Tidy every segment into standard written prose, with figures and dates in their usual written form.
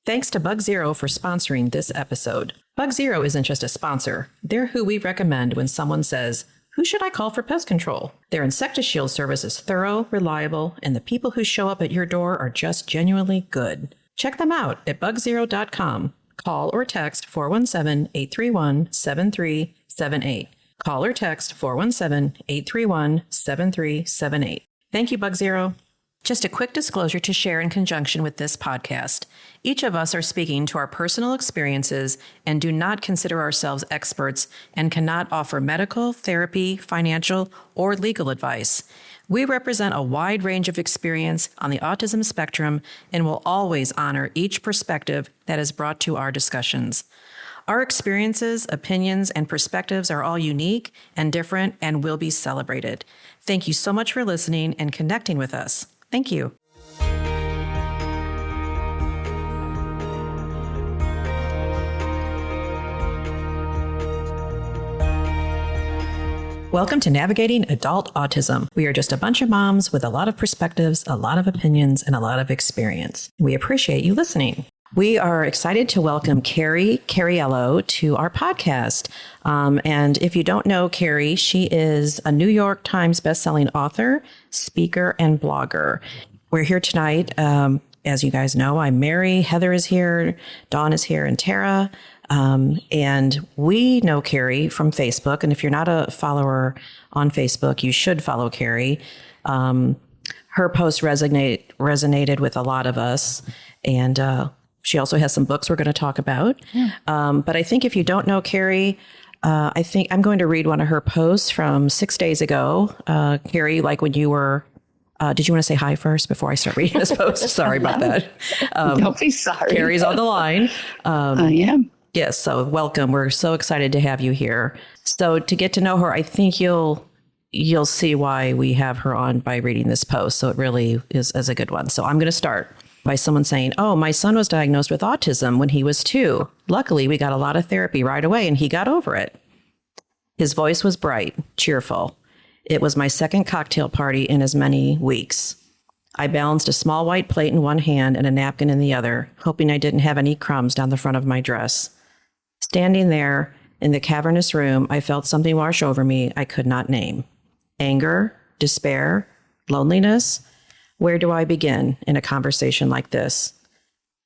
Thanks to Bug Zero for sponsoring this episode. Bug Zero isn't just a sponsor. They're who we recommend when someone says, "Who should I call for pest control?" Their Insectishield service is thorough, reliable, and the people who show up at your door are just genuinely good. Check them out at bugzero.com. Call or text 417-831-7378. Call or text 417-831-7378. Thank you, Bug Zero. Just a quick disclosure to share in conjunction with this podcast. Each of us are speaking to our personal experiences and do not consider ourselves experts and cannot offer medical, therapy, financial, or legal advice. We represent a wide range of experience on the autism spectrum and will always honor each perspective that is brought to our discussions. Our experiences, opinions, and perspectives are all unique and different and will be celebrated. Thank you so much for listening and connecting with us. Thank you. Welcome to Navigating Adult Autism. We are just a bunch of moms with a lot of perspectives, a lot of opinions, and a lot of experience. We appreciate you listening. We are excited to welcome Carrie Cariello to our podcast. And if you don't know Carrie, she is a New York Times bestselling author, speaker, and blogger. We're here tonight. As you guys know, I'm Mary, Heather is here, Dawn is here, and Tara. And we know Carrie from Facebook. And if you're not a follower on Facebook, you should follow Carrie. Her posts resonated with a lot of us. And she also has some books we're going to talk about. Yeah. But I think if you don't know Carrie, I think I'm going to read one of her posts from 6 days ago. Carrie, like when you were... did you want to say hi first before I start reading this post? Sorry about that. Don't be sorry. Carrie's on the line. I am. Yes. So welcome. We're so excited to have you here. So to get to know her, I think you'll see why we have her on by reading this post. So it really is a good one. So I'm going to start by someone saying, "Oh, my son was diagnosed with autism when he was 2. Luckily, we got a lot of therapy right away and he got over it. His voice was bright, cheerful. It was my second cocktail party in as many weeks. I balanced a small white plate in one hand and a napkin in the other, hoping I didn't have any crumbs down the front of my dress. Standing there in the cavernous room, I felt something wash over me I could not name. Anger, despair, loneliness. Where do I begin in a conversation like this?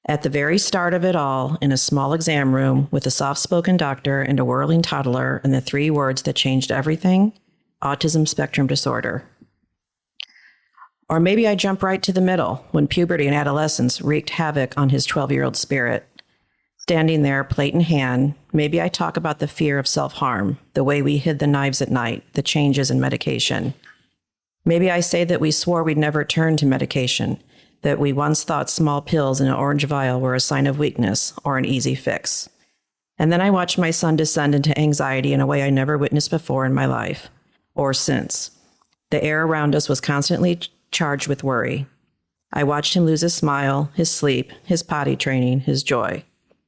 At the very start of it all, in a small exam room with a soft-spoken doctor and a whirling toddler and the 3 words that changed everything, autism spectrum disorder. Or maybe I jump right to the middle when puberty and adolescence wreaked havoc on his 12-year-old spirit. Standing there, plate in hand, maybe I talk about the fear of self-harm, the way we hid the knives at night, the changes in medication. Maybe I say that we swore we'd never turn to medication, that we once thought small pills in an orange vial were a sign of weakness or an easy fix. And then I watched my son descend into anxiety in a way I never witnessed before in my life, or since. The air around us was constantly charged with worry. I watched him lose his smile, his sleep, his potty training, his joy.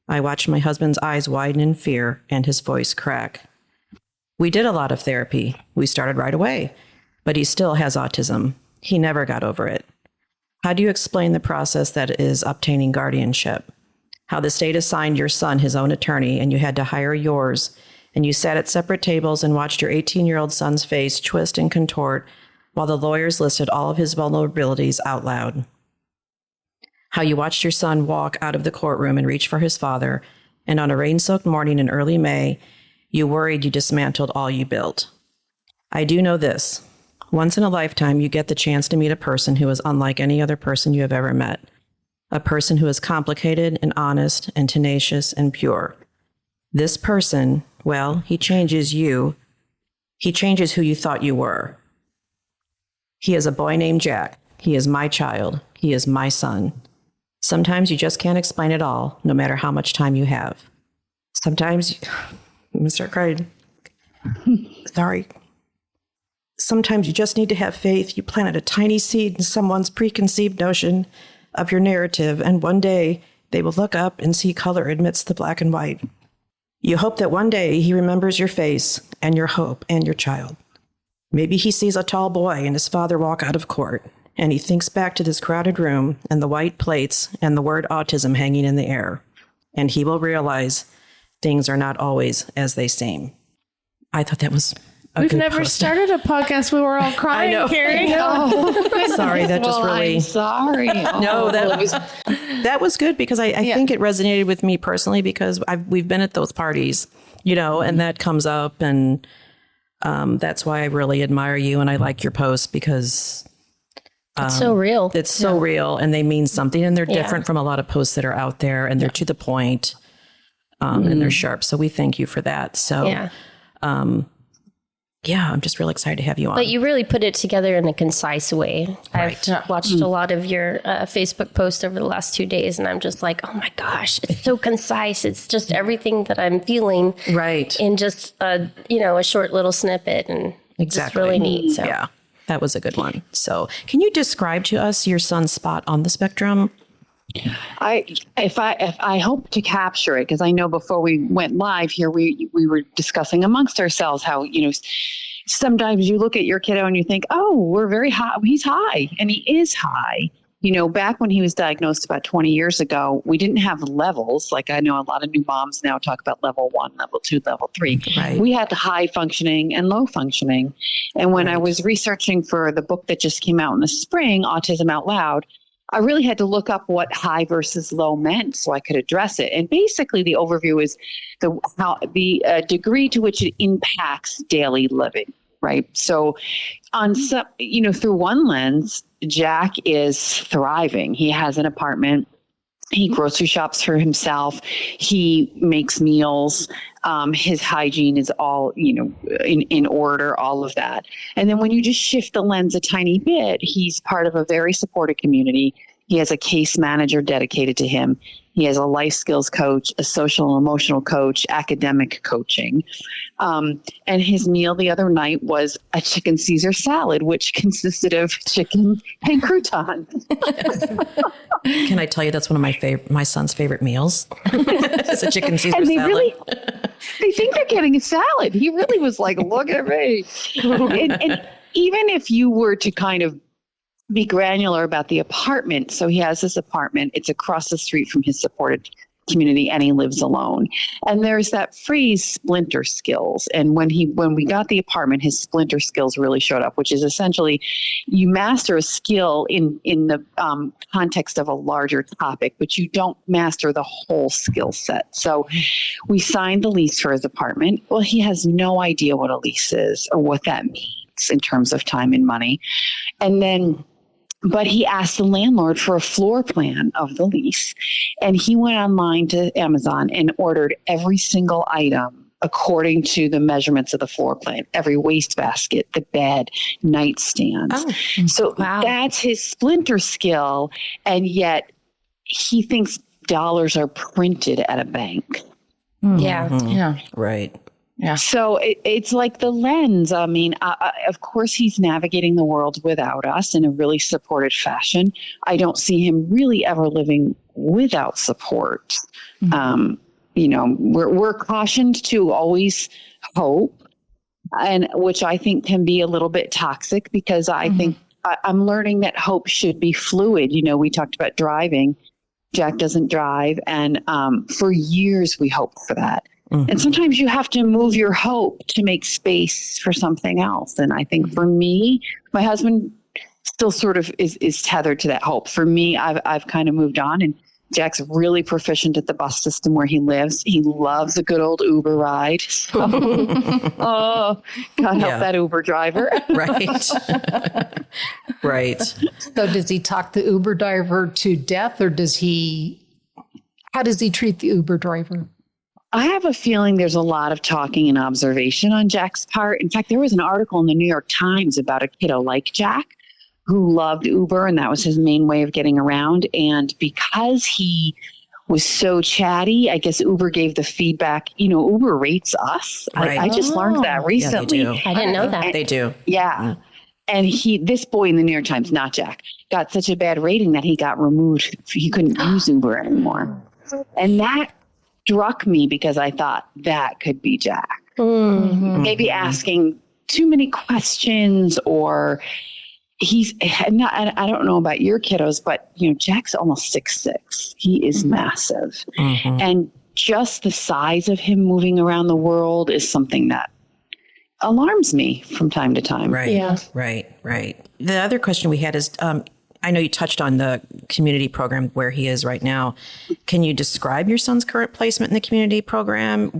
I watched my husband's eyes widen in fear and his voice crack. We did a lot of therapy. We started right away. But he still has autism. He never got over it. How do you explain the process that is obtaining guardianship? How the state assigned your son his own attorney and you had to hire yours, and you sat at separate tables and watched your 18-year-old son's face twist and contort while the lawyers listed all of his vulnerabilities out loud. How you watched your son walk out of the courtroom and reach for his father, and on a rain-soaked morning in early May, you worried you dismantled all you built. I do know this. Once in a lifetime, you get the chance to meet a person who is unlike any other person you have ever met. A person who is complicated and honest and tenacious and pure. This person, well, he changes you. He changes who you thought you were. He is a boy named Jack. He is my child. He is my son. Sometimes you just can't explain it all, no matter how much time you have. Sometimes, I'm gonna start crying. Sorry. Sometimes you just need to have faith. You planted a tiny seed in someone's preconceived notion of your narrative, and one day they will look up and see color amidst the black and white. You hope that one day he remembers your face and your hope and your child. Maybe he sees a tall boy and his father walk out of court, and he thinks back to this crowded room and the white plates and the word autism hanging in the air, and he will realize things are not always as they seem. I thought that was We've never started a podcast where we're all crying, Carrie. Sorry, that just really... I'm sorry. No, that was good because I think it resonated with me personally because we've been at those parties, and that comes up, and that's why I really admire you and I like your posts because it's so real. It's so real, and they mean something, and they're different from a lot of posts that are out there, and they're to the point, and they're sharp. So we thank you for that. So, I'm just really excited to have you on. But you really put it together in a concise way. Right. I've watched a lot of your Facebook posts over the last 2 days, and I'm just like, oh my gosh, it's so concise. It's just everything that I'm feeling in just a short little snippet, and it's just really neat. So. Yeah, that was a good one. So can you describe to us your son's spot on the spectrum? I hope to capture it, because I know before we went live here, we were discussing amongst ourselves how, sometimes you look at your kiddo and you think, oh, we're very high. He's high, and he is high. Back when he was diagnosed about 20 years ago, we didn't have levels. Like I know a lot of new moms now talk about level 1, level 2, level 3. Right. We had high functioning and low functioning. And when I was researching for the book that just came out in the spring, Autism Out Loud, I really had to look up what high versus low meant so I could address it. And basically the overview is the degree to which it impacts daily living, right? So on some, through one lens, Jack is thriving. He has an apartment. He grocery shops for himself. He makes meals. His hygiene is all, in order, all of that. And then when you just shift the lens a tiny bit, he's part of a very supportive community. He has a case manager dedicated to him. He has a life skills coach, a social and emotional coach, academic coaching. And his meal the other night was a chicken Caesar salad, which consisted of chicken and crouton. Can I tell you that's one of my son's favorite meals? It's a chicken Caesar salad. They think they're getting a salad. He really was like, look at me. And even if you were to kind of be granular about the apartment. So he has this apartment. It's across the street from his supported community, and he lives alone. And there's that phrase, splinter skills. And when we got the apartment, his splinter skills really showed up, which is essentially you master a skill in the context of a larger topic, but you don't master the whole skill set. So we signed the lease for his apartment. Well, he has no idea what a lease is or what that means in terms of time and money. But he asked the landlord for a floor plan of the lease, and he went online to Amazon and ordered every single item according to the measurements of the floor plan, every wastebasket, the bed, nightstands. Oh, so that's his splinter skill, and yet he thinks dollars are printed at a bank. Yeah. Right. Yeah. So it's like the lens. I mean, of course, he's navigating the world without us in a really supported fashion. I don't see him really ever living without support. Mm-hmm. We're cautioned to always hope, and which I think can be a little bit toxic, because I think I'm learning that hope should be fluid. We talked about driving. Jack doesn't drive, and for years we hoped for that. Mm-hmm. And sometimes you have to move your hope to make space for something else. And I think for me, my husband still sort of is tethered to that hope. For me, I've kind of moved on, and Jack's really proficient at the bus system where he lives. He loves a good old Uber ride. So, God help that Uber driver. Right. Right. So does he talk the Uber driver to death, or how does he treat the Uber driver? I have a feeling there's a lot of talking and observation on Jack's part. In fact, there was an article in the New York Times about a kiddo like Jack who loved Uber, and that was his main way of getting around. And because he was so chatty, I guess Uber gave the feedback, Uber rates us. Right. I just learned that recently. Yeah, they do. I didn't know that. They do. Yeah. And this boy in the New York Times, not Jack, got such a bad rating that he got removed. He couldn't use Uber anymore. And that struck me because I thought that could be Jack. Mm-hmm. Maybe asking too many questions, or he's not, I don't know about your kiddos, but Jack's almost 6'6". He is massive. And just the size of him moving around the world is something that alarms me from time to time. Right. Yeah. Right. The other question we had is, I know you touched on the community program where he is right now. Can you describe your son's current placement in the community program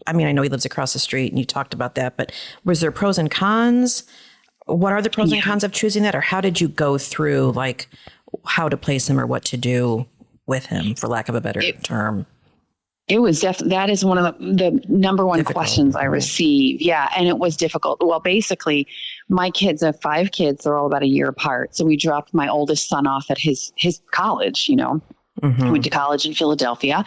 I know he lives across the street and you talked about that, but was there pros and cons? What are the pros and cons of choosing that? Or how did you go through how to place him or what to do with him, for lack of a better term? It was that is one of the number one questions I receive. Yeah. And it was difficult. Well, basically my kids have 5 kids. They're all about a year apart. So we dropped my oldest son off at his college, went to college in Philadelphia.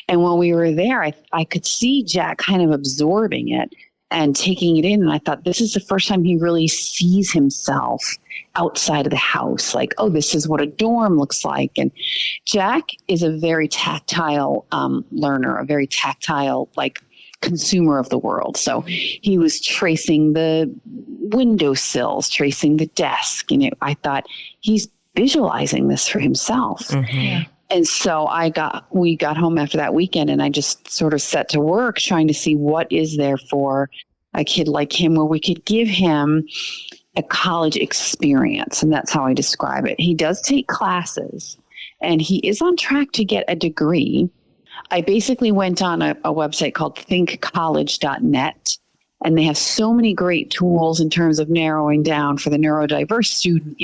And when we were there, I could see Jack kind of absorbing it and taking it in. And I thought, this is the first time he really sees himself outside of the house. Like, oh, this is what a dorm looks like. And Jack is a very tactile learner, a very tactile, consumer of the world. So he was tracing the windowsills, tracing the desk. And I thought, he's visualizing this for himself. Mm-hmm. And so we got home after that weekend and I just sort of set to work trying to see what is there for a kid like him where we could give him a college experience. And that's how I describe it. He does take classes and he is on track to get a degree. I basically went on a website called thinkcollege.net and they have so many great tools in terms of narrowing down for the neurodiverse student,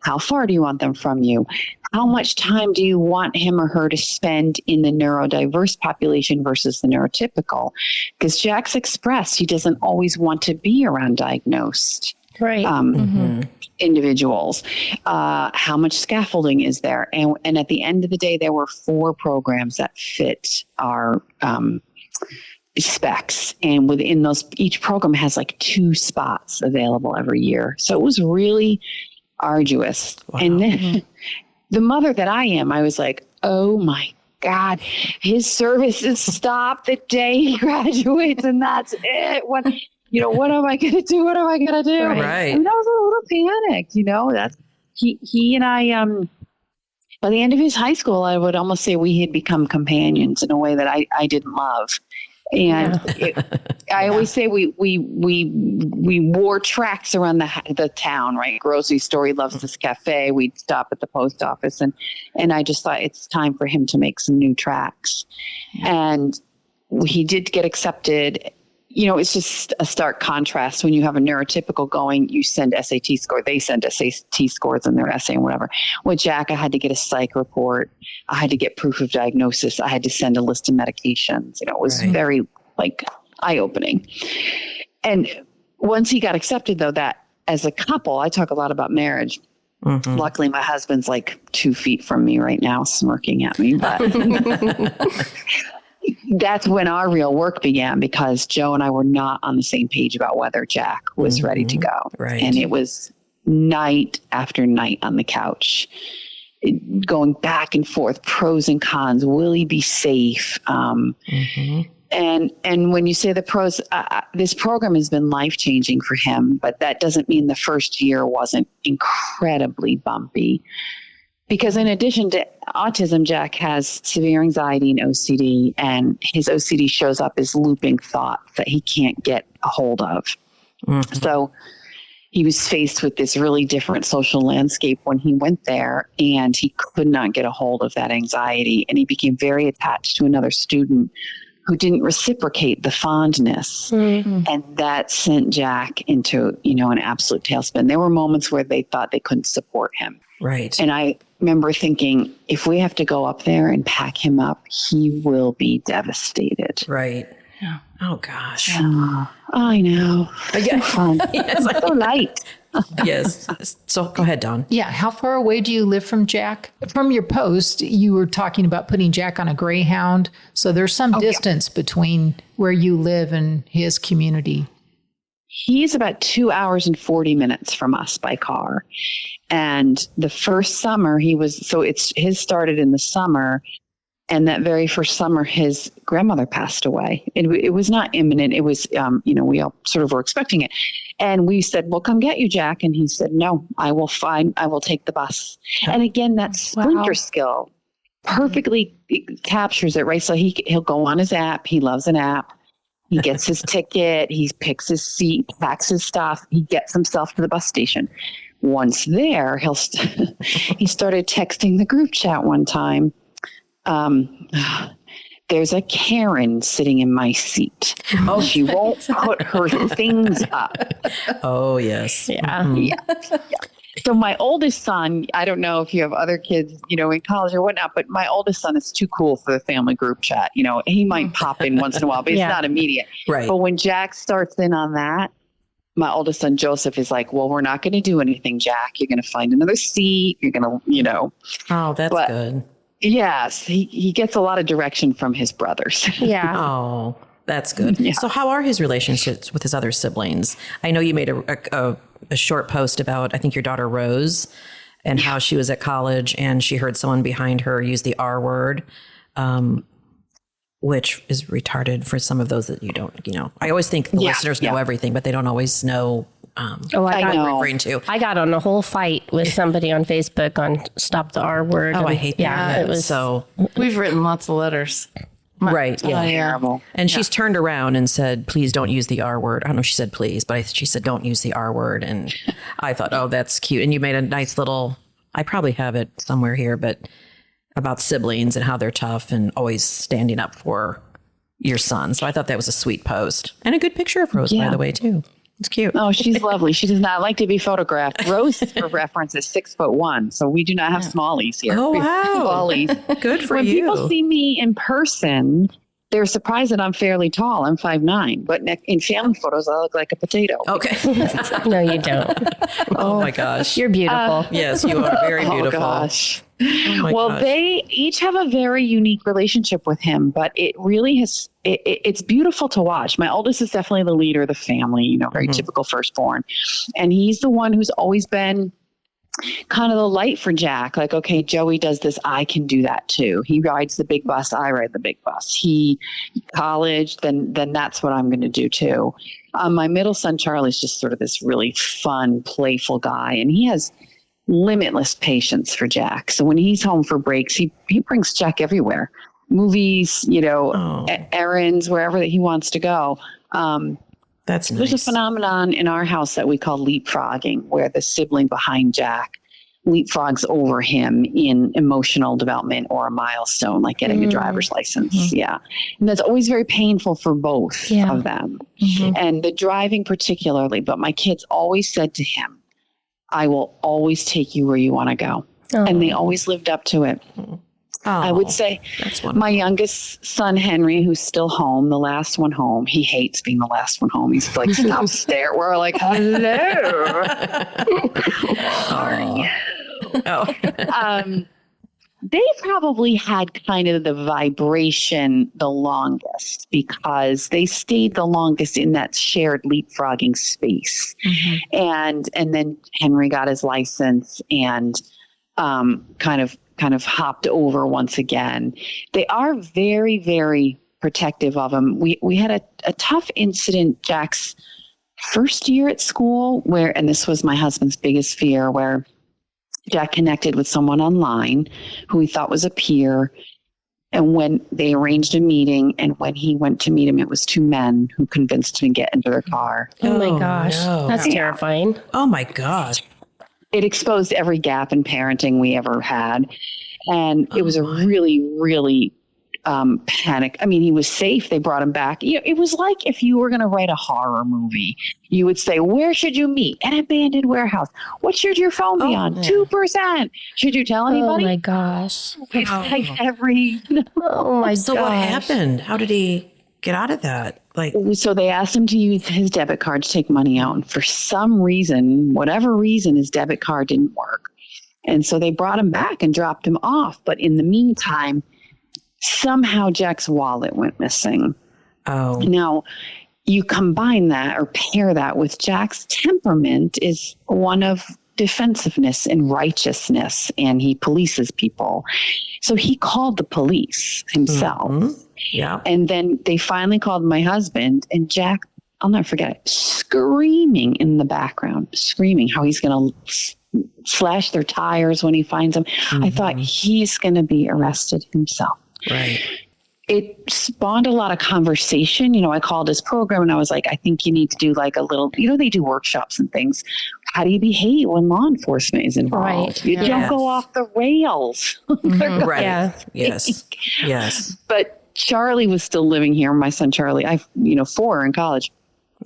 how far do you want them from you? How much time do you want him or her to spend in the neurodiverse population versus the neurotypical? Because Jack's expressed he doesn't always want to be around diagnosed individuals. How much scaffolding is there? And at the end of the day, there were 4 programs that fit our specs. And within those, each program has 2 spots available every year. So it was really arduous. Wow. And then the mother that I am, I was like, oh my God, his services stop the day he graduates and that's it. What am I going to do? What am I going to do? Right. And I was a little panicked, that's he and I, by the end of his high school, I would almost say we had become companions in a way that I didn't love. And I always say we wore tracks around the town, right? Grocery store, he loves this cafe. We'd stop at the post office and I just thought it's time for him to make some new tracks. Yeah. And he did get accepted. It's just a stark contrast when you have a neurotypical going, you send SAT score, they send SAT scores in their essay and whatever. With Jack, I had to get a psych report. I had to get proof of diagnosis. I had to send a list of medications. It was very eye-opening. And once he got accepted though, that as a couple, I talk a lot about marriage. Mm-hmm. Luckily, my husband's 2 feet from me right now, smirking at me, but that's when our real work began because Joe and I were not on the same page about whether Jack was ready to go. Right. And it was night after night on the couch, going back and forth, pros and cons. Will he be safe? And when you say the pros, this program has been life-changing for him, but that doesn't mean the first year wasn't incredibly bumpy. Because in addition to autism, Jack has severe anxiety and OCD, and his OCD shows up as looping thoughts that he can't get a hold of. Mm-hmm. So he was faced with this really different social landscape when he went there, and he could not get a hold of that anxiety. And he became very attached to another student who didn't reciprocate the fondness. Mm-hmm. And that sent Jack into, an absolute tailspin. There were moments where they thought they couldn't support him. Right. And I remember thinking, if we have to go up there and pack him up, he will be devastated. Right. Yeah. Oh, gosh. I know. Yeah. Fun. Yes. So light. Yes. So go ahead, Dawn. Yeah. How far away do you live from Jack? From your post, you were talking about putting Jack on a Greyhound. So there's some distance between where you live and his community. He's about 2 hours and 40 minutes from us by car. And the first summer his started in the summer. And that very first summer, his grandmother passed away. It was not imminent. It was, we all sort of were expecting it. And we said, we'll come get you, Jack. And he said, no, I will take the bus. And again, that splinter skill perfectly captures it, right? So he'll go on his app. He loves an app. He gets his ticket. He picks his seat, packs his stuff. He gets himself to the bus station. Once there, he started texting the group chat one time. There's a Karen sitting in my seat. Oh, she won't put her things up. Oh, yes. Yeah. Mm-hmm. Yeah. So my oldest son, I don't know if you have other kids, in college or whatnot, but my oldest son is too cool for the family group chat. He might pop in once in a while, but it's not immediate. Right. But when Jack starts in on that, my oldest son, Joseph, is like, well, we're not going to do anything, Jack. You're going to find another seat. You're going to, Oh, that's good. Yes, he gets a lot of direction from his brothers. Yeah. Oh, that's good. Yeah. So how are his relationships with his other siblings? I know you made a short post about, I think, your daughter Rose and how she was at college and she heard someone behind her use the R word, which is retarded for some of those that you don't, I always think the listeners know everything, but they don't always know I got referring to. I got on a whole fight with somebody on Facebook on stop the R word. Oh, I hate that. Yeah, it was so. We've written lots of letters. Right. Yeah. Terrible. And she's turned around and said, please don't use the R word. I don't know if she said please, but she said, don't use the R word. And I thought, oh, that's cute. And you made a nice little, I probably have it somewhere here, but about siblings and how they're tough and always standing up for your son. So I thought that was a sweet post and a good picture of Rose, by the way, too. It's cute. Oh, she's lovely. She does not like to be photographed. Rose, for reference, is 6'1", so we do not have smallies here. Oh, wow. Smallies. Good for when you. When people see me in person, they're surprised that I'm fairly tall. I'm 5'9", but in family photos, I look like a potato. Okay. No, you don't. Oh, my gosh. You're beautiful. Yes, you are very beautiful. Oh, gosh. Oh my gosh. They each have a very unique relationship with him, but it really has, it's beautiful to watch. My oldest is definitely the leader of the family, very typical firstborn. And he's the one who's always been kind of the light for Jack. Like, okay, Joey does this, I can do that too. He rides the big bus, I ride the big bus. He college, then that's what I'm going to do too. My middle son, Charlie's just sort of this really fun, playful guy. And he has limitless patience for Jack. So when he's home for breaks, he brings Jack everywhere. Movies, errands, wherever that he wants to go. That's nice. There's a phenomenon in our house that we call leapfrogging, where the sibling behind Jack leapfrogs over him in emotional development or a milestone, like getting a driver's license. Mm-hmm. Yeah. And that's always very painful for both of them. Mm-hmm. And the driving particularly, but my kids always said to him, I will always take you where you want to go. Oh. And they always lived up to it. Oh, I would say my youngest son, Henry, who's still home, the last one home, he hates being the last one home. He's like, stop staring. We're like, hello. How are you? They probably had kind of the vibration the longest because they stayed the longest in that shared leapfrogging space. Mm-hmm. And then Henry got his license and kind of hopped over once again. They are very, very protective of him. We had a tough incident Jack's first year at school and this was my husband's biggest fear, where Jack connected with someone online who he thought was a peer. And when they arranged a meeting and when he went to meet him, it was two men who convinced him to get into their car. Oh my gosh. No. That's terrifying. Oh my gosh. It exposed every gap in parenting we ever had. And it was a really, really panic. I mean, he was safe. They brought him back. It was like if you were going to write a horror movie, you would say, where should you meet? An abandoned warehouse. What should your phone be on? 2%. Should you tell anybody? Oh my gosh. It's like every... Oh my gosh. So what happened? How did he get out of that? So they asked him to use his debit card to take money out. And for some reason, whatever reason, his debit card didn't work. And so they brought him back and dropped him off. But in the meantime, somehow Jack's wallet went missing. Oh. Now, you combine that or pair that with Jack's temperament is one of defensiveness and righteousness, and he polices people. So he called the police himself. Yeah. And then they finally called my husband, and Jack, I'll never forget it, screaming in the background, screaming how he's going to slash their tires when he finds them. I thought, he's going to be arrested himself. Right. It spawned a lot of conversation. I called his program and I was like, I think you need to do like a little, they do workshops and things. How do you behave when law enforcement is involved? Right. You don't go off the rails. Right. Yeah. Yes. Yes. But Charlie was still living here. My son, Charlie, 4 in college.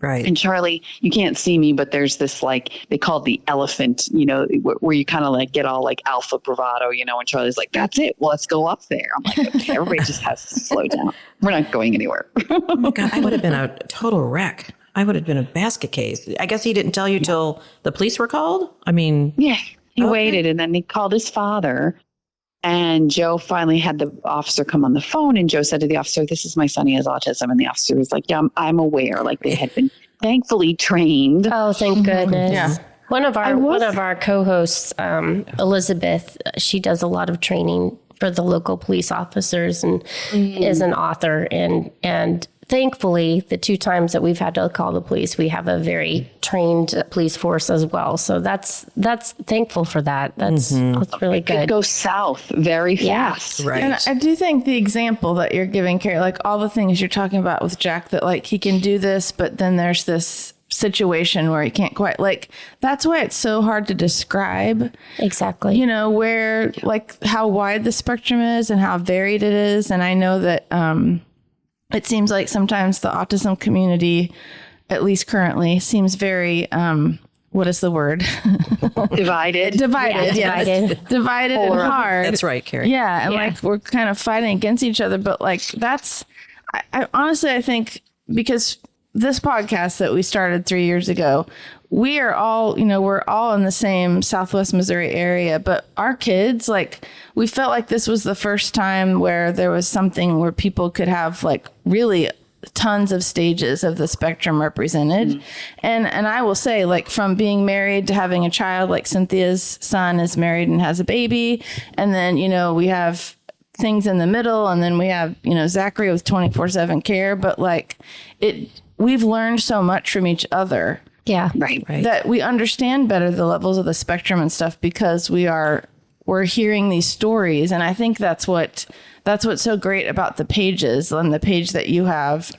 Right. And Charlie, you can't see me, but there's this they call it the elephant, where you kind of like get all like alpha bravado, and Charlie's like, that's it. Well, let's go up there. I'm like, okay, everybody just has to slow down. We're not going anywhere. Oh my God, I would have been a total wreck. I would have been a basket case. I guess he didn't tell you till the police were called? I mean. Yeah, he waited, and then he called his father. And Joe finally had the officer come on the phone, and Joe said to the officer, this is my son, he has autism. And the officer was like, yeah, I'm aware. Like they had been thankfully trained. Oh, thank goodness. Yeah. One of our co-hosts, Elizabeth, she does a lot of training for the local police officers and is an author. And thankfully, the 2 times that we've had to call the police, we have a very trained police force as well. So that's thankful for that. That's really good. It goes south very fast. Right. And I do think the example that you're giving, Carrie, like all the things you're talking about with Jack, that like he can do this, but then there's this situation where he can't quite, like, that's why it's so hard to describe. Exactly. Where like how wide the spectrum is and how varied it is. And I know that it seems like sometimes the autism community, at least currently, seems very, what is the word? Divided. Divided, Yeah, yes. Divided and hard. That's right, Carrie. Yeah, and like we're kind of fighting against each other, but like that's, I honestly, I think because this podcast that we started 3 years ago, we are all, we're all in the same Southwest Missouri area, but our kids, like, we felt like this was the first time where there was something where people could have like really tons of stages of the spectrum represented. And I will say, like, from being married to having a child, like Cynthia's son is married and has a baby. And then, we have things in the middle, and then we have, Zachary with 24/7 care, but like we've learned so much from each other. Yeah. Right. That we understand better the levels of the spectrum and stuff because we're hearing these stories. And I think that's what's so great about the pages and the page that you have,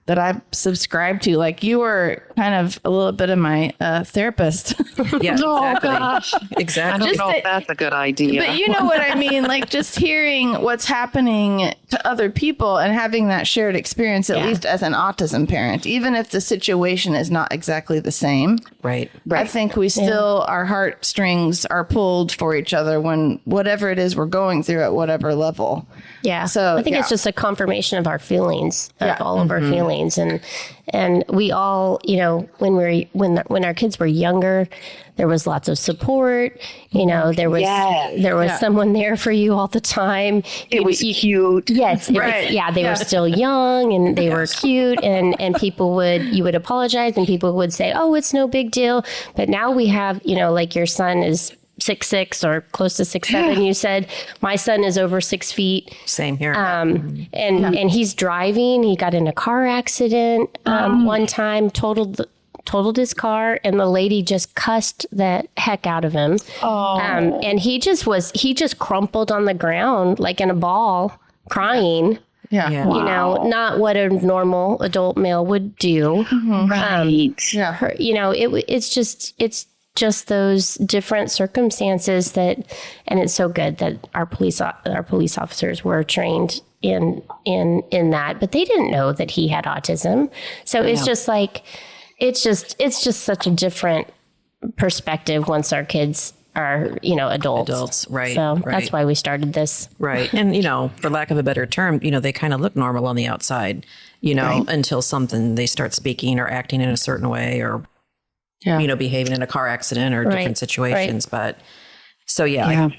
that I've subscribed to. Like, you were kind of a little bit of my therapist. Yeah, Oh, exactly. gosh. Exactly. I don't know if that's a good idea. But you know what I mean? Like, just hearing what's happening to other people and having that shared experience, at least as an autism parent, even if the situation is not exactly the same. Right. I think we still, our heartstrings are pulled for each other when whatever it is we're going through at whatever level. Yeah. So I think it's just a confirmation of our feelings, of all of our feelings. And we all, when our kids were younger, there was lots of support. There was someone there for you all the time. It was cute. Yes. They were still young and they were cute, and you would apologize and people would say, oh, it's no big deal. But now we have, like your son is 6'6" or close to 6'7". You said my son is over 6 feet. Same here. And he's driving. He got in a car accident one time, totaled his car, and the lady just cussed the heck out of him. And he just crumpled on the ground like in a ball, crying. Yeah. Not what a normal adult male would do. Right. It's just those different circumstances and it's so good that our police officers were trained in that, but they didn't know that he had autism. So it's just like, it's just such a different perspective once our kids are, adults. Right. So right. that's why we started this. Right. And, for lack of a better term, they kind of look normal on the outside, until they start speaking or acting in a certain way or, behaving in a car accident or different situations. But so, I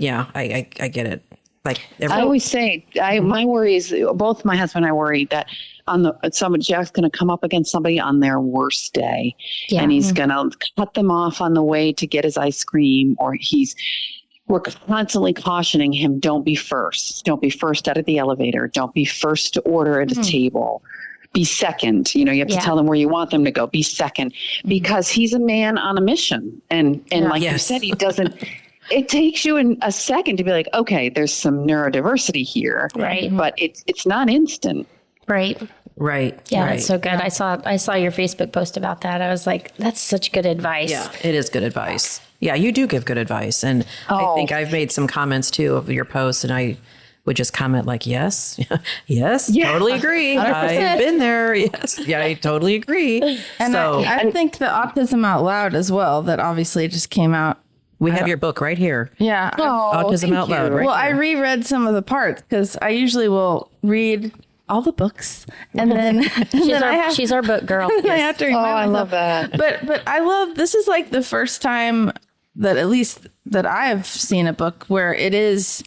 get it. Like I always say, my worry is both my husband and I worry that Jack's going to come up against somebody on their worst day, and he's going to cut them off on the way to get his ice cream, or we're constantly cautioning him, don't be first. Don't be first out of the elevator. Don't be first to order at a table. Be second. You have to tell them where you want them to go. Be second, because he's a man on a mission. And like you said, he doesn't. It takes you a second to be like, okay, there's some neurodiversity here, right? But it's not instant, right? Right. Yeah, right. that's so good. I saw your Facebook post about that. I was like, that's such good advice. Yeah, it is good advice. Yeah, you do give good advice, and I think I've made some comments too of your posts, and I would just comment like, yes, totally agree. 100%. I've been there. Yes. Yeah, I totally agree. And so I think the Autism Out Loud as well, that obviously just came out. We have your book right here. Yeah. Autism Out Loud. Right well, here. I reread some of the parts because I usually will read all the books, and then she's our book girl. I have to remind myself. I love that. But I love, this is like the first time that at least that I've seen a book where it's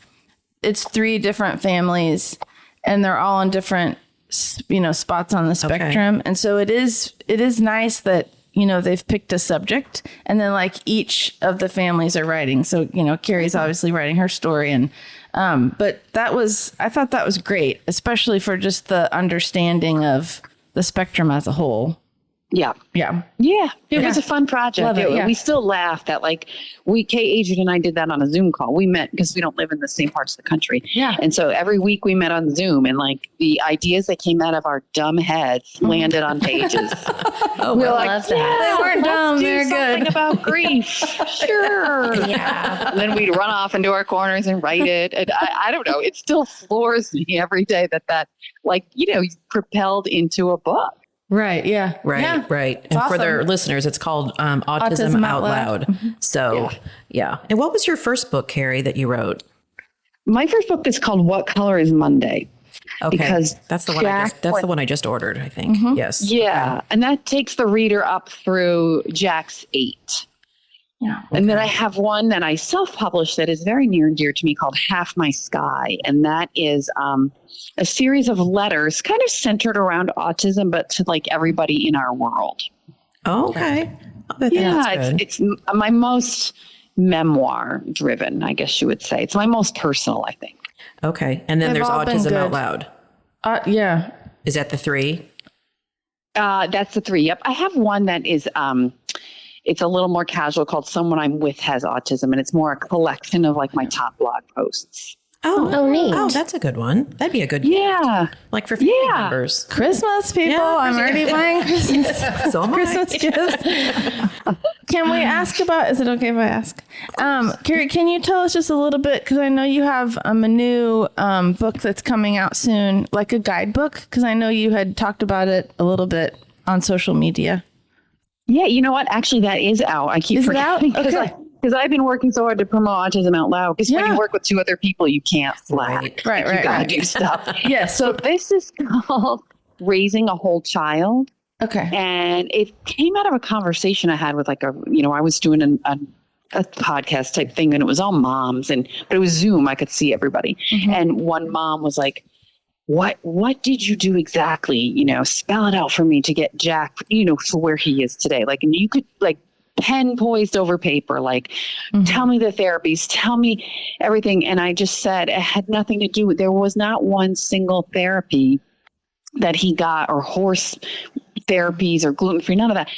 3 different families, and they're all in different spots on the spectrum. Okay. And so it is nice that they've picked a subject, and then like each of the families are writing. So Carrie's obviously writing her story, and but I thought that was great, especially for just the understanding of the spectrum as a whole. Yeah. It was a fun project. We still laugh that Kay Agent and I did that on a Zoom call. We met because we don't live in the same parts of the country. Yeah. And so every week we met on Zoom, and the ideas that came out of our dumb heads landed on pages. We love that. They weren't dumb. They're something good. About grief. Sure. Yeah. And then we'd run off into our corners and write it. And I don't know. It still floors me every day that propelled into a book. Right. Yeah. Right. Yeah. Right. And for their listeners, it's called Autism Out Loud. So, yeah. And what was your first book, Carrie, that you wrote? My first book is called What Color is Monday? Okay. Because that's the one I just ordered, I think. Mm-hmm. Yes. Yeah. And that takes the reader up through Jack's 8. Yeah. Okay. And then I have one that I self-published that is very near and dear to me called Half My Sky. And that is a series of letters kind of centered around autism, but to everybody in our world. Oh, okay. It's my most memoir driven, I guess you would say. It's my most personal, I think. Okay. And then there's Autism Out Loud. Yeah. Is that the 3? That's the 3. Yep. I have one that is, it's a little more casual called Someone I'm With Has Autism. And it's more a collection of my top blog posts. Oh, neat. Oh, that's a good one. That'd be a good for family members. Christmas, people. Yeah, I'm already buying Christmas. So Christmas gifts. Can we ask about, is it okay if I ask? Carrie, can you tell us just a little bit, because I know you have a new book that's coming out soon, like a guidebook, because I know you had talked about it a little bit on social media. Yeah, you know what? Actually, that is out. I keep forgetting. Because I've been working so hard to promote Autism Out Loud. Because when you work with 2 other people, you can't slack. Right. You gotta do stuff. Yes. So this is called Raising a Whole Child. Okay. And it came out of a conversation I had with I was doing a podcast type thing, and it was all moms, but it was Zoom. I could see everybody. Mm-hmm. And one mom was like, what did you do exactly? Spell it out for me to get Jack, to where he is today. And you could pen poised over paper, tell me the therapies, tell me everything. And I just said it had nothing to do with, there was not one single therapy that he got, or horse therapies or gluten-free, none of that.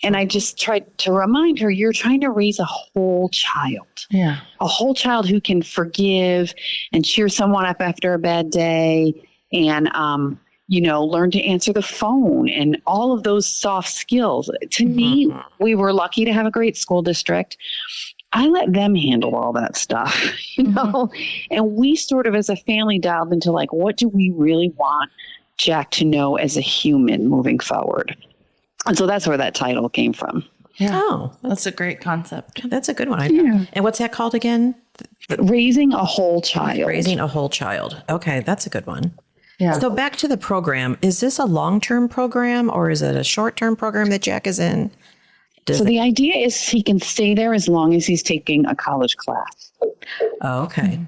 And I just tried to remind her, you're trying to raise a whole child. Yeah. A whole child who can forgive and cheer someone up after a bad day, and, learn to answer the phone and all of those soft skills. To me, we were lucky to have a great school district. I let them handle all that stuff, and we sort of as a family dialed into what do we really want Jack to know as a human moving forward? And so that's where that title came from. Yeah. Oh, that's a great concept. That's a good one. Yeah. And what's that called again? Raising a Whole Child. Raising a Whole Child. Okay, that's a good one. Yeah. So back to the program. Is this a long-term program, or is it a short-term program that Jack is in? The idea is he can stay there as long as he's taking a college class. Oh, okay.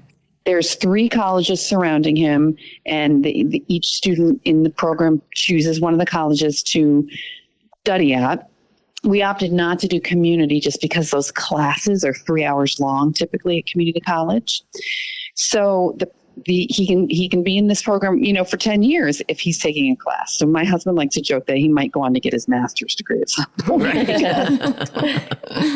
There's 3 colleges surrounding him, and each student in the program chooses one of the colleges to study at. We opted not to do community just because those classes are 3 hours long, typically at community college. So he can be in this program, for 10 years if he's taking a class. So my husband likes to joke that he might go on to get his master's degree at some point.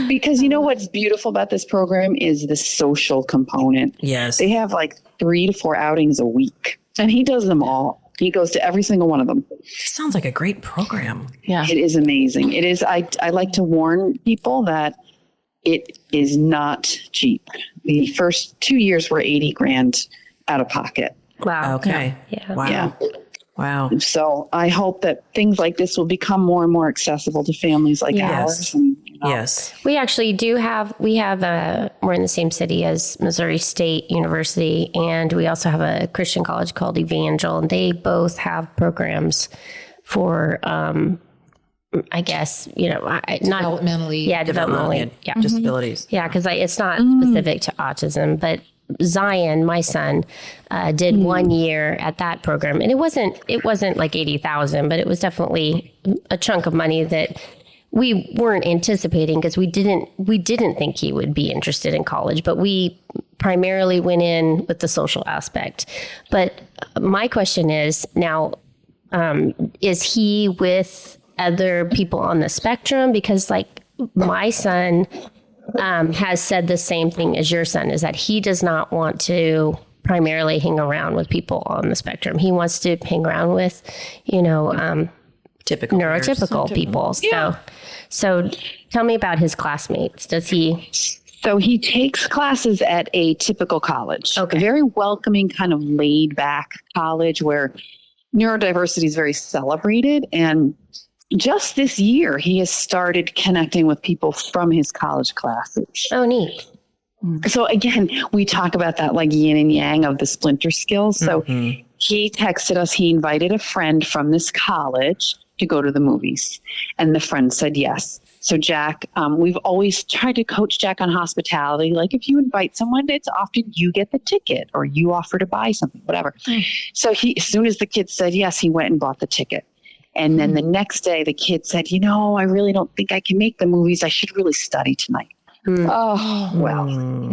Because what's beautiful about this program is the social component. Yes. They have like 3 to 4 outings a week, and he does them all. He goes to every single one of them. Sounds like a great program. Yeah. It is amazing. It is. I like to warn people that it is not cheap. The first 2 years were $80,000 out of pocket. Wow. Okay. Yeah. Wow. Yeah. Wow. So I hope that things like this will become more and more accessible to families like ours. And, Yes. We actually we're in the same city as Missouri State University, and we also have a Christian college called Evangel, and they both have programs for, I guess, not Developmentally. Yeah, developmentally. Yeah. Disabilities. Yeah, because it's not specific to autism, but Zion, my son, did 1 year at that program, and it wasn't like 80,000, but it was definitely a chunk of money that we weren't anticipating because we didn't think he would be interested in college, but we primarily went in with the social aspect. But my question is now, is he with other people on the spectrum? Because like my son has said the same thing as your son, is that he does not want to primarily hang around with people on the spectrum. He wants to hang around with, Typical. neurotypical people. Yeah. So tell me about his classmates. Does he? So he takes classes at a typical college, Okay. a very welcoming, kind of laid back college where neurodiversity is very celebrated. And just this year, he has started connecting with people from his college classes. Oh, neat. So again, we talk about that like yin and yang of the splinter skills. So he texted us, he invited a friend from this college to go to the movies. And the friend said yes. So Jack, we've always tried to coach Jack on hospitality. Like if you invite someone, it's often you get the ticket or you offer to buy something, whatever. So as soon as the kid said yes, he went and bought the ticket. And then the next day the kid said, I really don't think I can make the movies. I should really study tonight. Oh, well,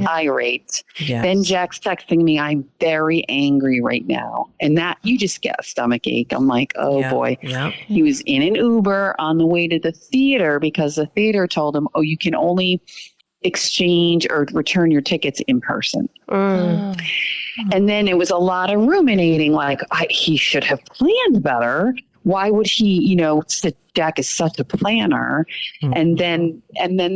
irate. Yes. Then Jack's texting me, I'm very angry right now. And that you just get a stomach ache. I'm like, oh boy. Yeah. He was in an Uber on the way to the theater because the theater told him, you can only exchange or return your tickets in person. And then it was a lot of ruminating, like he should have planned better. Why would he, Jack is such a planner. And then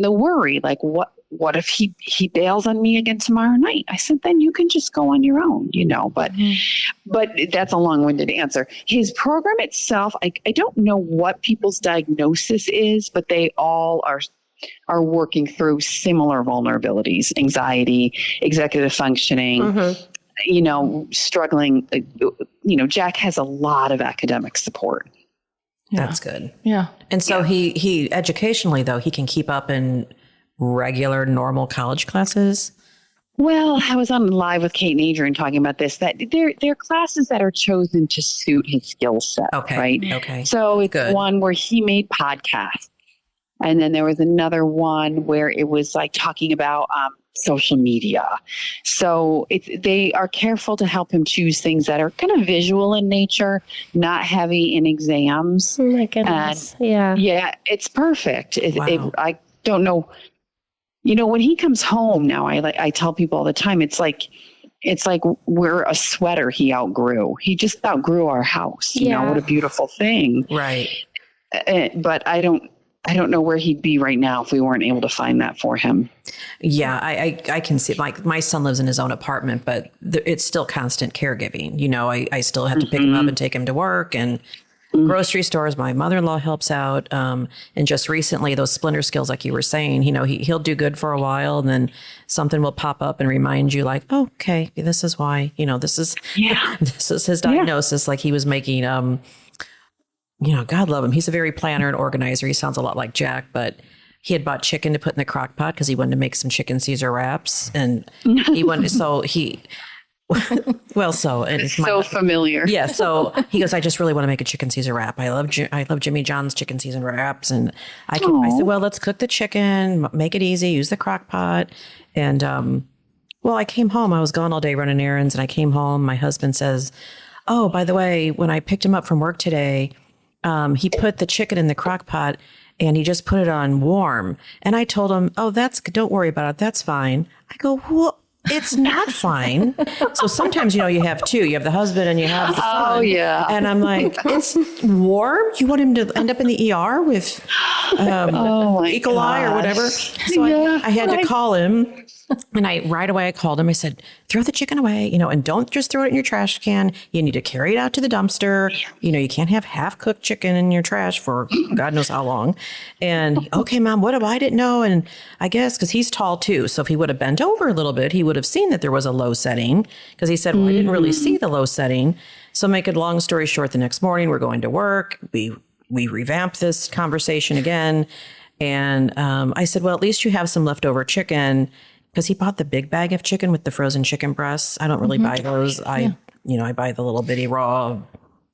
the worry, like what if he bails on me again tomorrow night? I said, then you can just go on your own, but that's a long-winded answer. His program itself, I don't know what people's diagnosis is, but they all are working through similar vulnerabilities, anxiety, executive functioning, struggling. Jack has a lot of academic support. That's good. Yeah. And so he educationally, though, he can keep up in regular, normal college classes. Well, I was on live with Kate and Adrian talking about this, that they're classes that are chosen to suit his skill set. Okay. Right. Okay. So it's Good. one where he made podcasts. And then there was another one where it was like talking about social media. So they are careful to help him choose things that are kind of visual in nature, not heavy in exams. Oh my goodness. Yeah, it's perfect. I don't know. When he comes home now, I tell people all the time, it's like we're a sweater he outgrew. He just outgrew our house. What a beautiful thing. Right. But I don't know where he'd be right now if we weren't able to find that for him. Yeah, I can see. Like my son lives in his own apartment, but it's still constant caregiving. I still have to pick him up and take him to work and grocery stores. My mother-in-law helps out. And just recently, those splinter skills, like you were saying, he'll do good for a while, and then something will pop up and remind you, like, oh, okay, this is why. This is his diagnosis. Like he was making. God love him. He's a very planner and organizer. He sounds a lot like Jack, but he had bought chicken to put in the crock pot because he wanted to make some chicken Caesar wraps. And he wanted, Well, so and it's So familiar. yeah. So he goes, I just really want to make a chicken Caesar wrap. I love Jimmy John's chicken Caesar wraps, and I said, well, let's cook the chicken, make it easy, use the crock pot, and well, I came home. I was gone all day running errands, and I came home. My husband says, oh, by the way, when I picked him up from work today, he put the chicken in the crock pot. And he just put it on warm. And I told him, oh, don't worry about it. That's fine. I go, well, it's not fine. So sometimes, you have two. You have the husband and you have the son. Oh, yeah. And I'm like, it's warm? You want him to end up in the ER with E. coli or whatever? So I had to call him. And right away I called him. I said, throw the chicken away, and don't just throw it in your trash can. You need to carry it out to the dumpster. You can't have half-cooked chicken in your trash for God knows how long. And okay, Mom, I didn't know. And I guess because he's tall too. So if he would have bent over a little bit, he would have seen that there was a low setting, because he said, well, I didn't really see the low setting. So make it long story short, the next morning we're going to work. We revamped this conversation again. And I said, well, at least you have some leftover chicken. Because he bought the big bag of chicken with the frozen chicken breasts. I don't really buy those. I buy the little bitty raw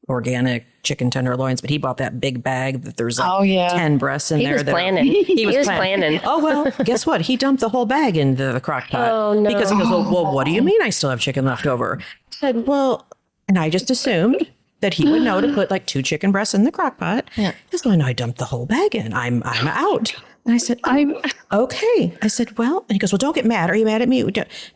organic chicken tenderloins, but he bought that big bag that there's 10 breasts in there. Was planning. He was planning. Oh, well, guess what? He dumped the whole bag into the crock pot. Oh, no. Because he goes, well, what do you mean I still have chicken left over? I said, well, and I just assumed that he would know to put like 2 chicken breasts in the crock pot. Yeah. He's going, no, I dumped the whole bag in. I'm out. And I said, I'm okay. I said, well, and he goes, well, don't get mad. Are you mad at me?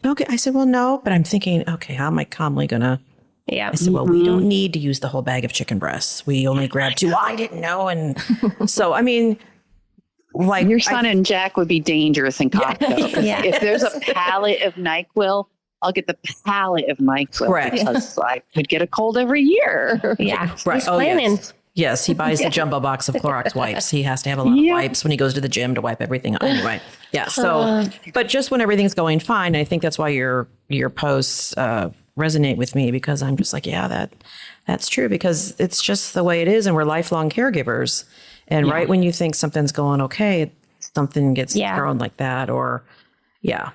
No, I said, well, no, but I'm thinking, okay, how am I calmly going to? Yeah. I said, well, we don't need to use the whole bag of chicken breasts. We only grabbed 2. Well, I didn't know. And so, I mean, like your son and Jack would be dangerous in Costco. Yeah. If there's a pallet of NyQuil, I'll get the pallet of NyQuil. Correct. Because I could get a cold every year. Yeah. Right. He's planning. Yes. Yes, he buys the jumbo box of Clorox wipes. He has to have a lot of wipes when he goes to the gym to wipe everything up. Anyway, yeah. So, but just when everything's going fine, I think that's why your posts resonate with me, because I'm just like, yeah, that's true, because it's just the way it is, and we're lifelong caregivers. And right when you think something's going okay, something gets thrown like that, or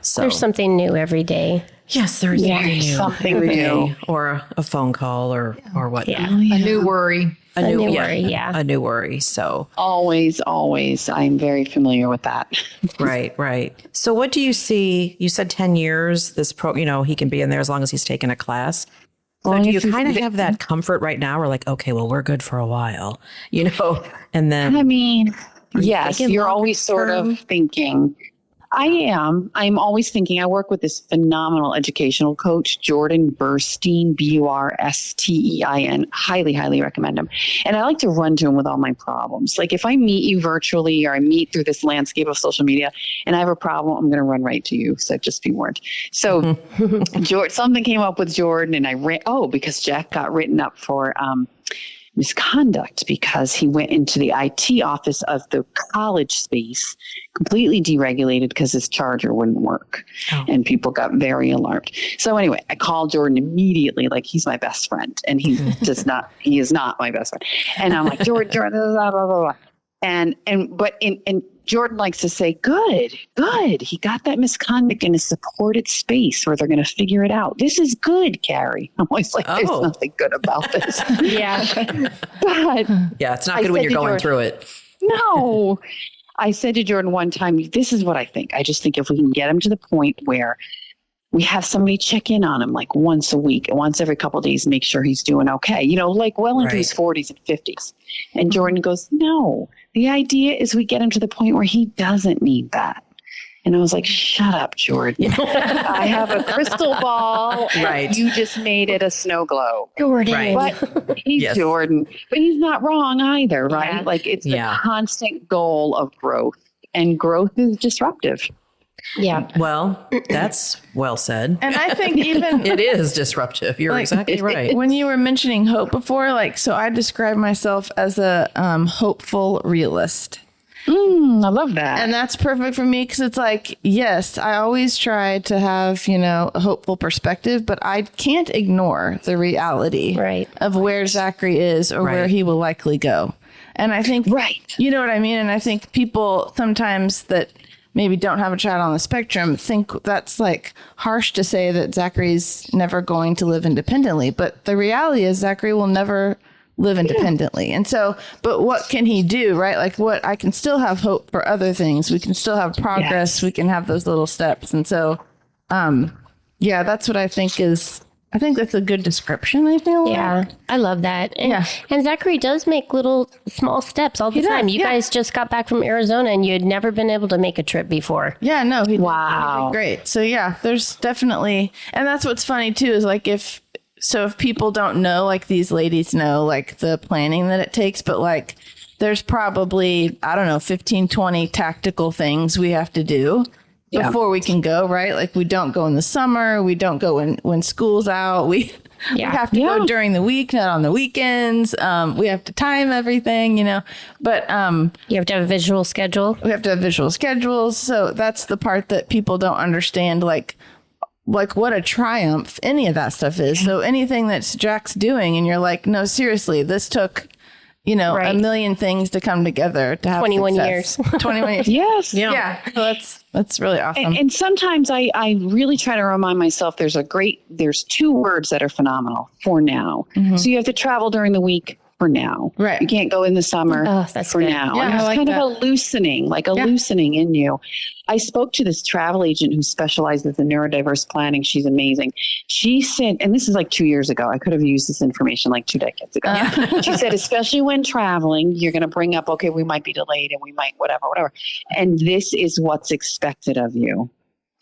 so there's something new every day. Yes, there's something new, or a phone call, or what? Yeah. A new worry. A new worry. Yeah. A new worry. So Always. I'm very familiar with that. Right. So what do you see? You said 10 years, he can be in there as long as he's taken a class. So do you kind of have that comfort right now? We're like, okay, well, we're good for a while, and then. I mean, yes, you're always sort of thinking. I'm always thinking. I work with this phenomenal educational coach, Jordan Burstein, Burstein. Highly, highly recommend him. And I like to run to him with all my problems. Like if I meet you virtually, or I meet through this landscape of social media and I have a problem, I'm going to run right to you. So just be warned. So something came up with Jordan, and I ran. Because Jack got written up for misconduct because he went into the IT office of the college space, completely deregulated because his charger wouldn't work. And people got very alarmed. So anyway, I called Jordan immediately, like he's my best friend, and he is not my best friend. And I'm like, Jordan, blah, blah, blah. And Jordan likes to say, good. He got that misconduct in a supported space where they're going to figure it out. This is good, Carrie. I'm always like, there's nothing good about this. Yeah. But it's not good when you're going through it. No. I said to Jordan one time, this is what I think. I just think if we can get him to the point where we have somebody check in on him like once a week, once every couple of days, make sure he's doing okay, like well into his 40s and 50s. And Jordan goes, no, the idea is we get him to the point where he doesn't need that. And I was like, shut up, Jordan. I have a crystal ball. Right. You just made it a snow globe. Jordan. Right. But he's Jordan. But he's not wrong either, right? Yeah. Like it's the constant goal of growth. And growth is disruptive. Yeah. Well, that's well said. And I think even it is disruptive. You're exactly right. When you were mentioning hope before, so I describe myself as a hopeful realist. I love that. And that's perfect for me because it's like, yes, I always try to have, a hopeful perspective, but I can't ignore the reality of where Zachary is or where he will likely go. And I think, you know what I mean? And I think people sometimes that maybe don't have a child on the spectrum think that's like harsh to say that Zachary's never going to live independently. But the reality is Zachary will never live independently. And so, but what can he do, right? Like I can still have hope for other things. We can still have progress. Yes. We can have those little steps. And so, that's what I think that's a good description. I feel like. I love that. And Zachary does make little small steps all the time. You guys just got back from Arizona and you had never been able to make a trip before. Yeah, no. He wow. did great. So there's definitely, and that's what's funny too, is like if people don't know, like these ladies know like the planning that it takes, but like there's probably, I don't know, 15, 20 tactical things we have to do before we can go, right? Like we don't go in the summer. We don't go when school's out. We have to go during the week, not on the weekends. We have to time everything, but you have to have a visual schedule. We have to have visual schedules. So that's the part that people don't understand, like what a triumph any of that stuff is. So anything that Jack's doing and you're like, no, seriously, this took a million things to come together to have 21 success. years. 21 years. Yes. Yeah. So that's really awesome. And sometimes I really try to remind myself there's two words that are phenomenal: for now. Mm-hmm. So you have to travel during the week for now. Right. You can't go in the summer for good. now. Yeah, and it's like kind that. of a loosening in you. I spoke to this travel agent who specializes in neurodiverse planning. She's amazing. She said, and this is like 2 years ago, I could have used this information like 2 decades ago. She said, especially when traveling, you're going to bring up, okay, we might be delayed and we might whatever. And this is what's expected of you.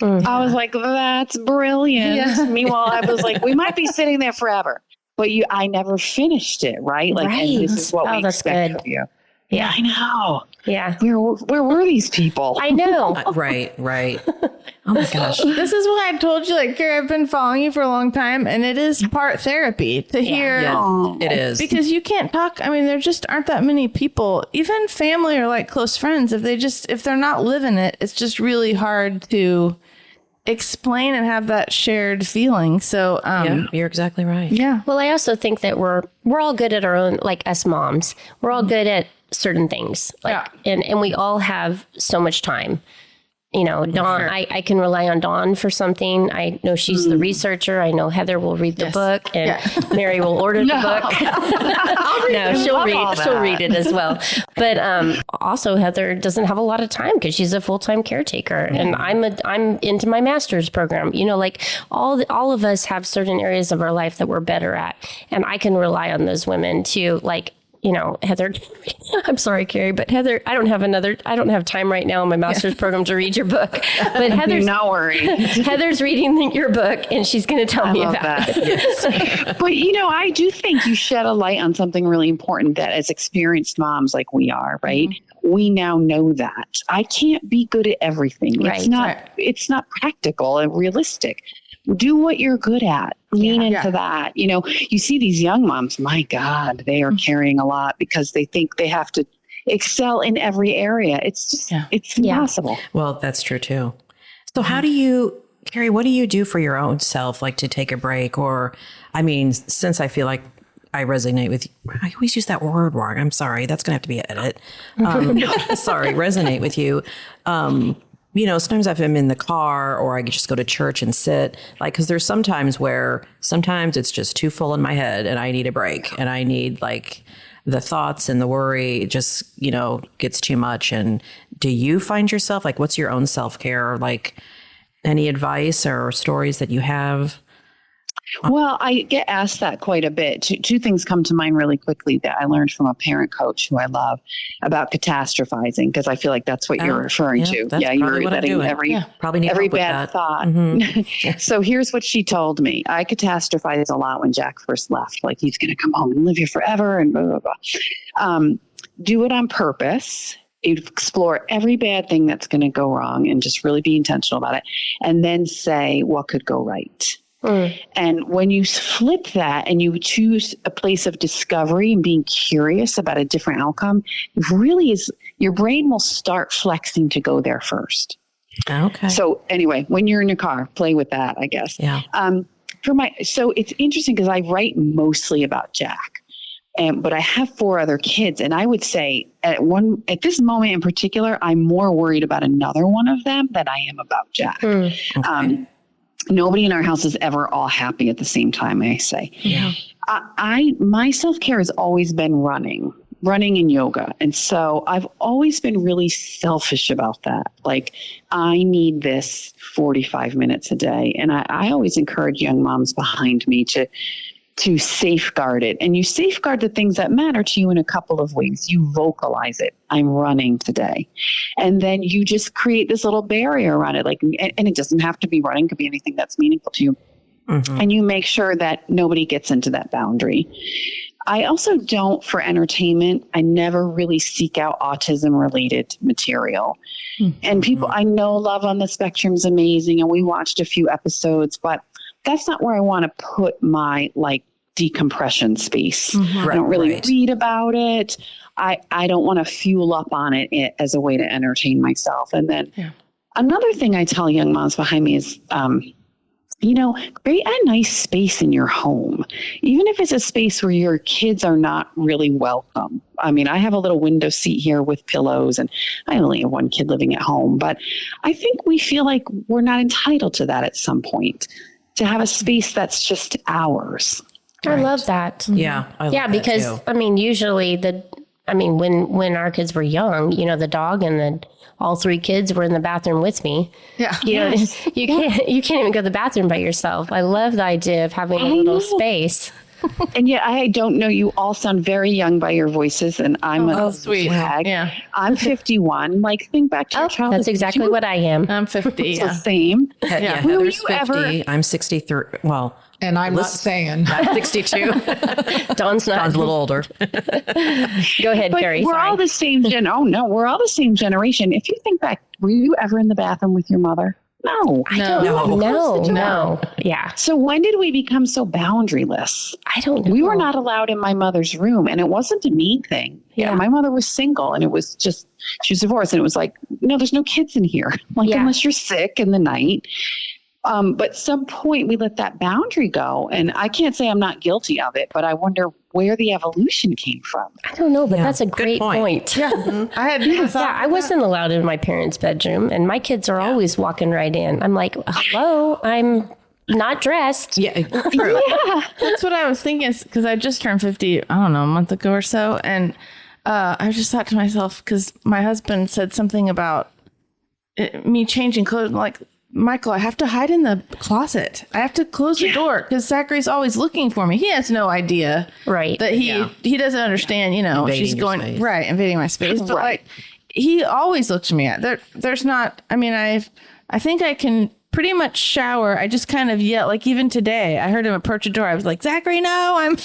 Mm-hmm. I was like, that's brilliant. Yeah. Meanwhile, I was like, we might be sitting there forever. But I never finished it, right? Like, and this is what we expect of you. Yeah, I know. Yeah. Where were these people? I know. Right. Oh my gosh. This is why I told you, like, Carrie, I've been following you for a long time, and it is part therapy to hear. Yes, it is. Because you can't talk. I mean, there just aren't that many people, even family or like close friends. If they're not living it, it's just really hard to explain and have that shared feeling. So you're exactly right. Yeah. Well, I also think that we're all good at our own, like us moms, we're all good at certain things, like, and we all have so much time. Dawn, sure. I can rely on Dawn for something. I know she's the researcher. I know Heather will read the book, and Mary will order the book. She'll read it as well. But also Heather doesn't have a lot of time because she's a full-time caretaker, and I'm into my master's program. Like all of us have certain areas of our life that we're better at, and I can rely on those women to like. Heather, I'm sorry, Carrie, but Heather, I don't have time right now in my master's program to read your book. But Heather's not worried. Heather's reading your book and she's going to tell me about it. Yes. But, I do think you shed a light on something really important that as experienced moms like we are, right? Mm-hmm. We now know that I can't be good at everything. Right. It's not practical and realistic. Do what you're good at. Lean into that. You see these young moms, my God, they are carrying a lot because they think they have to excel in every area. It's just, it's impossible. Well, that's true too. So how do you, Carrie, what do you do for your own self, like to take a break? Or, since I feel like I resonate with you, I always use that word wrong. I'm sorry. That's going to have to be an edit. Sorry, resonate with you. Sometimes if I'm in the car or I just go to church and sit, because there's sometimes it's just too full in my head and I need a break and I need the thoughts and the worry just, gets too much. And do you find yourself, what's your own self-care? Any advice or stories that you have? Well, I get asked that quite a bit. Two things come to mind really quickly that I learned from a parent coach who I love about catastrophizing, because I feel like that's what you're referring to. Yeah, you're letting every bad thought. Mm-hmm. So here's what she told me. I catastrophized a lot when Jack first left. He's going to come home and live here forever and blah, blah, blah. Do it on purpose. Explore every bad thing that's going to go wrong and just really be intentional about it. And then say, what could go right? And when you flip that and you choose a place of discovery and being curious about a different outcome, it really is, your brain will start flexing to go there first. Okay. So anyway, when you're in your car, play with that, I guess. Yeah. So it's interesting because I write mostly about Jack. but I have 4 other kids, and I would say at this moment in particular, I'm more worried about another one of them than I am about Jack. Okay. Nobody in our house is ever all happy at the same time, I say. Yeah. My self-care has always been running and yoga. And so I've always been really selfish about that. Like, I need this 45 minutes a day. And I always encourage young moms behind me to safeguard it. And you safeguard the things that matter to you in a couple of ways. You vocalize it. I'm running today. And then you just create this little barrier around it. Like, and it doesn't have to be running. It could be anything that's meaningful to you. Mm-hmm. And you make sure that nobody gets into that boundary. I also don't, for entertainment, I never really seek out autism related material. Mm-hmm. And people, I know Love on the Spectrum is amazing. And we watched a few episodes, but that's not where I want to put my decompression space. Mm-hmm. I don't really read about it. I don't want to fuel up on it as a way to entertain myself. And then another thing I tell young moms behind me is, create a nice space in your home, even if it's a space where your kids are not really welcome. I mean, I have a little window seat here with pillows, and I only have 1 kid living at home, but I think we feel like we're not entitled to that at some point, to have a space that's just ours. I love that. Yeah. I love that because too. I mean, usually when our kids were young, the dog and all 3 kids were in the bathroom with me. Yeah. You can't even go to the bathroom by yourself. I love the idea of having a little space. And yet, I don't know, you all sound very young by your voices, and I'm a sweet flag. Yeah. I'm 51. Think back to your childhood. That's exactly what I am. I'm 50. It's the same. Yeah. Heather's 50. I'm 63. Well, and I'm not saying. I'm 62. Dawn's a little older. Go ahead, Carrie. We're all the same we're all the same generation. If you think back, were you ever in the bathroom with your mother? No. No. Yeah. So when did we become so boundaryless? I don't know. We were not allowed in my mother's room, and it wasn't a me thing. Yeah. My mother was single, and it was just, she was divorced, and it was like, no, there's no kids in here. Unless you're sick in the night. But at some point we let that boundary go, and I can't say I'm not guilty of it, but I wonder where the evolution came from. I don't know, but that's a great point. Yeah. I wasn't allowed in my parents' bedroom, and my kids are always walking right in. I'm like, hello, I'm not dressed. Yeah, true. That's what I was thinking, because I just turned 50, I don't know, a month ago or so. And I just thought to myself, because my husband said something about me changing clothes, like, Michael, I have to hide in the closet. I have to close the door because Zachary's always looking for me. He has no idea, that he doesn't understand. Invading she's going space. Invading my space. But he always looks at me. There's not. I mean, I think I can pretty much shower. I just kind of yell. Like even today, I heard him approach a door. I was like, Zachary, no, I'm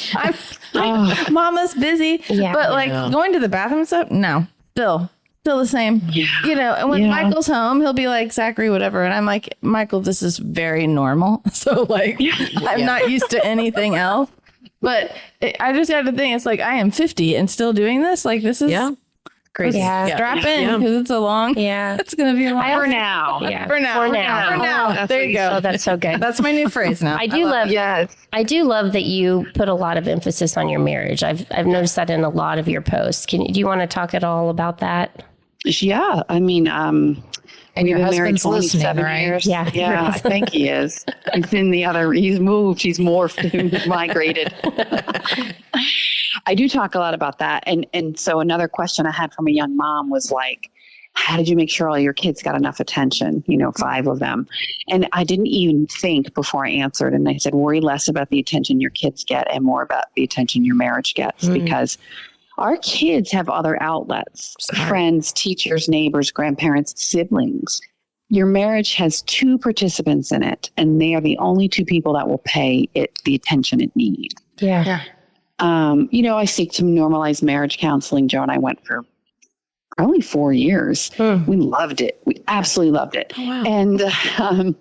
Mama's busy. Yeah. But going to the bathroom stuff, no, still the same, and when Michael's home, he'll be like, Zachary, whatever. And I'm like, Michael, this is very normal. So I'm not used to anything else, but I just got to think, it's like, I am 50 and still doing this. Like, this is crazy. Strap in because it's it's going to be a long for now. For now. There you go. Oh, that's so good. That's my new phrase now. I do love that you put a lot of emphasis on your marriage. I've noticed that in a lot of your posts. Do you want to talk at all about that? Yeah. I mean, and your husband's listening, right? Years. Yeah. I think he is. He's moved, he's morphed, he's migrated. I do talk a lot about that. And so another question I had from a young mom was like, how did you make sure all your kids got enough attention? 5 of them. And I didn't even think before I answered. And I said, worry less about the attention your kids get and more about the attention your marriage gets, because our kids have other outlets, friends, teachers, neighbors, grandparents, siblings. Your marriage has 2 participants in it, and they are the only 2 people that will pay it the attention it needs. Yeah. I seek to normalize marriage counseling. Joe and I went for probably 4 years. We loved it. We absolutely loved it. Oh, wow.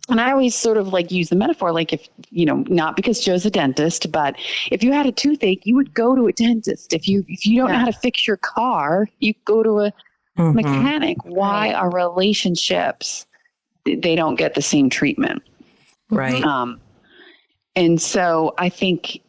And I always sort of use the metaphor, like if, not because Joe's a dentist, but if you had a toothache, you would go to a dentist. If you don't know how to fix your car, you go to a mechanic. Why are relationships, they don't get the same treatment? Right. And so I think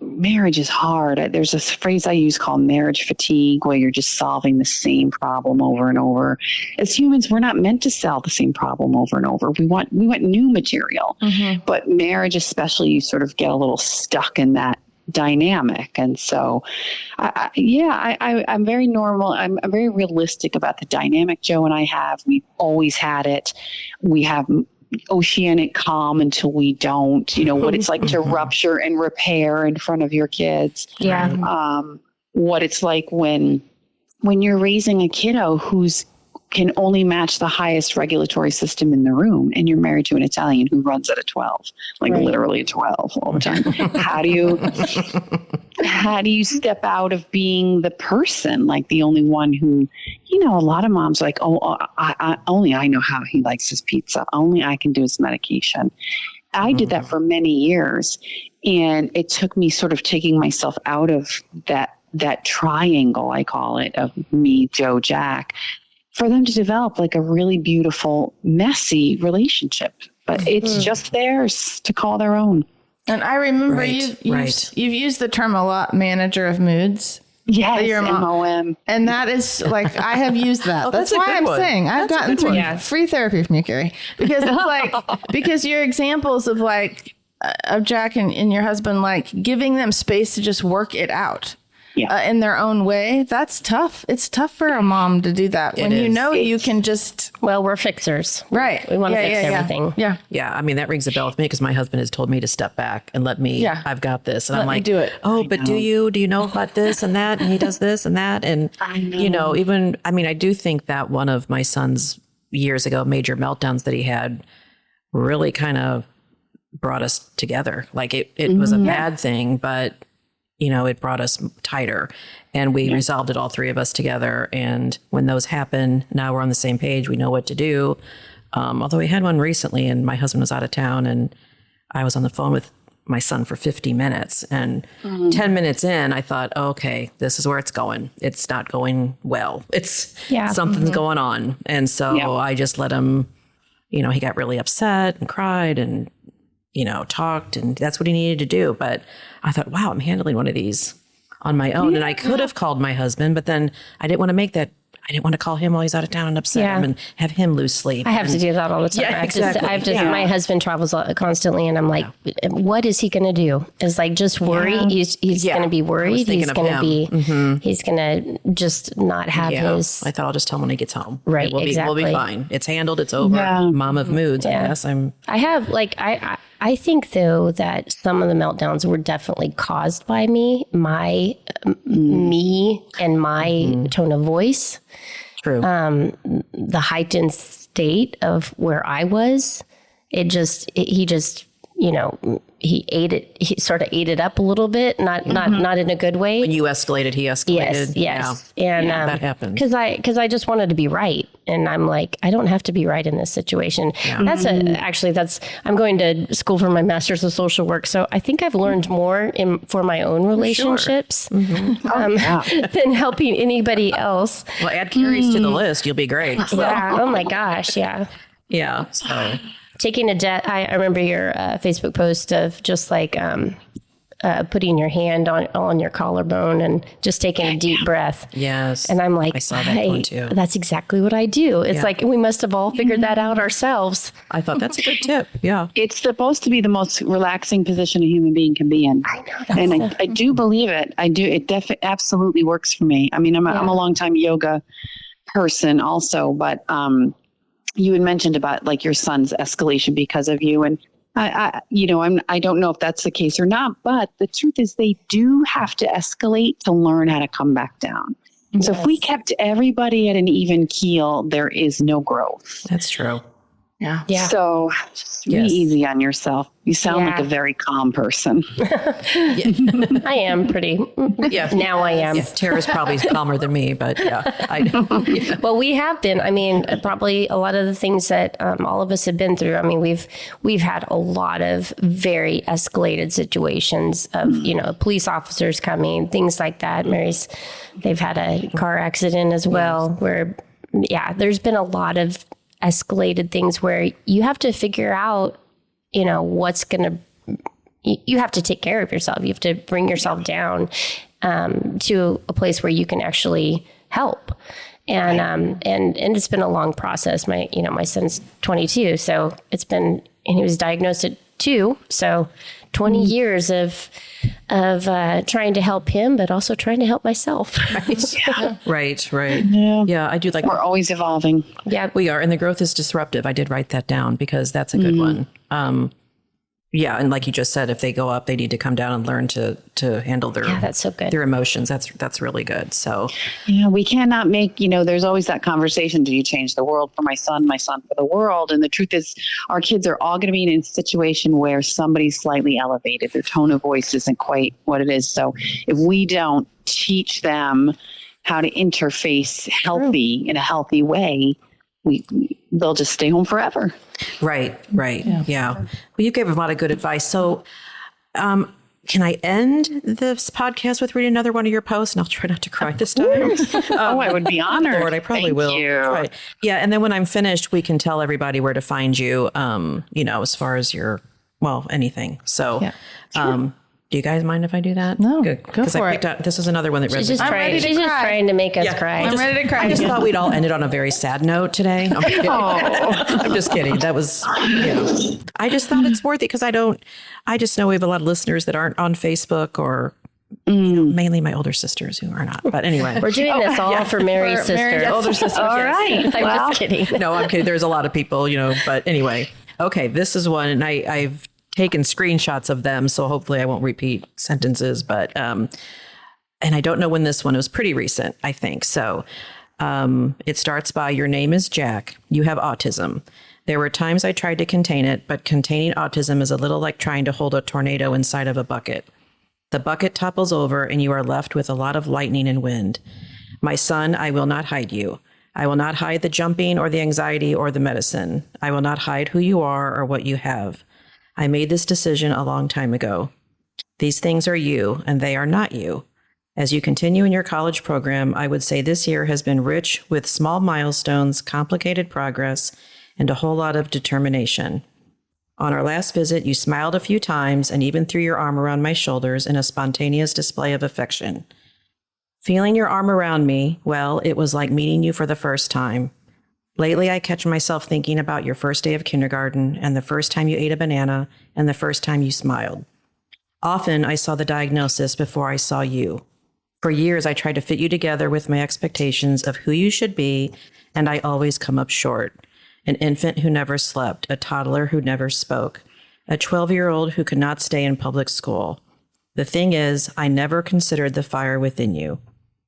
marriage is hard. There's this phrase I use called marriage fatigue, where you're just solving the same problem over and over. As humans, we're not meant to solve the same problem over and over. We want new material, but marriage, especially, you sort of get a little stuck in that dynamic. And so, I'm very normal. I'm very realistic about the dynamic Joe and I have. We've always had it. We have oceanic calm until we don't, what it's like to rupture and repair in front of your kids. Yeah. What it's like when you're raising a kiddo who's can only match the highest regulatory system in the room, and you're married to an Italian who runs at a 12, literally a 12 all the time. How do you step out of being the person, like the only one who, a lot of moms are like, only I know how he likes his pizza. Only I can do his medication. I did that for many years, and it took me sort of taking myself out of that triangle, I call it, of me, Joe, Jack, for them to develop like a really beautiful, messy relationship. But it's just theirs to call their own. And I remember you've used the term a lot, manager of moods. Yes, MOM. And that is like, I have used that. That's why I'm saying I've gotten free therapy from you, Carrie, because it's like, because your examples of of Jack and your husband, like giving them space to just work it out. In their own way, that's tough. It's tough for a mom to do that when you can just. Well, we're fixers, right? We want to fix everything. Yeah. I mean, that rings a bell with me because my husband has told me to step back and let me. I've got this, and I'm like, do it. Oh, but do you know about this and that? And he does this and that, and I do think that one of my son's years ago major meltdowns that he had really kind of brought us together. Like it was a bad thing, but. It brought us tighter, and we resolved it, all three of us together. And when those happen, now we're on the same page. We know what to do. Although we had one recently, and my husband was out of town, and I was on the phone with my son for 50 minutes. And 10 minutes in, I thought, okay, this is where it's going. It's not going well. Something's going on. And so I just let him, he got really upset and cried and talked, and that's what he needed to do. But I thought, wow, I'm handling one of these on my own. And I could have called my husband, but then I didn't want to call him while he's out of town and upset him and have him lose sleep. I have to do that all the time. Yeah, exactly. My husband travels constantly, and I'm like, what is he going to do? Is like, just worry. He's going to be worried. He's going to be, he's going to just not have his. I thought I'll just tell him when he gets home. Right. We'll be fine. It's handled. It's over. Yeah. Mom of moods. I guess I think though that some of the meltdowns were definitely caused by me and my tone of voice. True. The heightened state of where I was, he ate it. He sort of ate it up a little bit, not in a good way. When you escalated, he escalated. Yes. And that happened. Because I just wanted to be right, and I'm like, I don't have to be right in this situation. Yeah. I'm going to school for my master's of social work, so I think I've learned more for my own relationships than helping anybody else. Well, add Carrie's to the list. You'll be great. So. Yeah. Oh my gosh. Yeah. Yeah. So. Taking I remember your Facebook post of just like putting your hand on your collarbone and just taking a deep breath. Yes. And I'm like, I saw that one too. That's exactly what I do. It's like we must have all figured that out ourselves. I thought that's a good tip. Yeah. It's supposed to be the most relaxing position a human being can be in. I know that. I do believe it. I do. It absolutely works for me. I mean, I'm a long-time yoga person also, but you had mentioned about like your son's escalation because of you. And I don't know if that's the case or not, but the truth is they do have to escalate to learn how to come back down. Yes. So if we kept everybody at an even keel, there is no growth. That's true. Yeah. So just be easy on yourself. You sound like a very calm person. I am pretty. Yeah. Now I am. Yeah. Tara's probably calmer than me, but yeah. Well, we have been. I mean, probably a lot of the things that all of us have been through. I mean, we've had a lot of very escalated situations of police officers coming, things like that. They've had a car accident as well, where there's been a lot of escalated things where you have to figure out, what's going to, you have to take care of yourself. You have to bring yourself down to a place where you can actually help. And it's been a long process. My son's 22, so and he was diagnosed at 2. So 20 years of trying to help him, but also trying to help myself. Right. Yeah, I do like. We're always evolving. Yeah, We are, and the growth is disruptive. I did write that down because that's a good one. Yeah, and like you just said, if they go up, they need to come down and learn to handle that's so good. their emotions. That's really good. So Yeah, we cannot make, there's always that conversation. Do you change the world for my son for the world? And the truth is our kids are all going to be in a situation where somebody's slightly elevated. Their tone of voice isn't quite what it is. So if we don't teach them how to interface in a healthy way, they'll just stay home forever. Right. Yeah. Well, you gave a lot of good advice. So can I end this podcast with reading another one of your posts? And I'll try not to cry this time. I would be honored. Lord, I probably Thank will. you. Right. Yeah. And then when I'm finished, we can tell everybody where to find you, as far as anything. So, do you guys mind if I do that? No, good. go for it. This is another one that She's just resonated. trying to make us cry. I'm ready to cry. I just thought we'd all end it on a very sad note today. I'm kidding. I'm just kidding. That was, I just thought it's worthy because I just know we have a lot of listeners that aren't on Facebook or mainly my older sisters who are not. But anyway. We're doing this all for Mary's sister. Mary's older sister. All right. I'm just kidding. No, I'm kidding. There's a lot of people, but anyway. Okay, this is one, and I've taken screenshots of them, so hopefully I won't repeat sentences, but and I don't know when this one, it was pretty recent, I think. So it starts by, your name is Jack. You have autism. There were times I tried to contain it, but containing autism is a little like trying to hold a tornado inside of a bucket. The bucket topples over and you are left with a lot of lightning and wind. My son, I will not hide you. I will not hide the jumping or the anxiety or the medicine. I will not hide who you are or what you have. I made this decision a long time ago. These things are you, and they are not you. As you continue in your college program, I would say this year has been rich with small milestones, complicated progress, and a whole lot of determination. On our last visit, you smiled a few times and even threw your arm around my shoulders in a spontaneous display of affection. Feeling your arm around me, well, it was like meeting you for the first time. Lately, I catch myself thinking about your first day of kindergarten and the first time you ate a banana and the first time you smiled. Often, I saw the diagnosis before I saw you. For years, I tried to fit you together with my expectations of who you should be, and I always come up short. An infant who never slept, a toddler who never spoke, a 12-year-old who could not stay in public school. The thing is, I never considered the fire within you.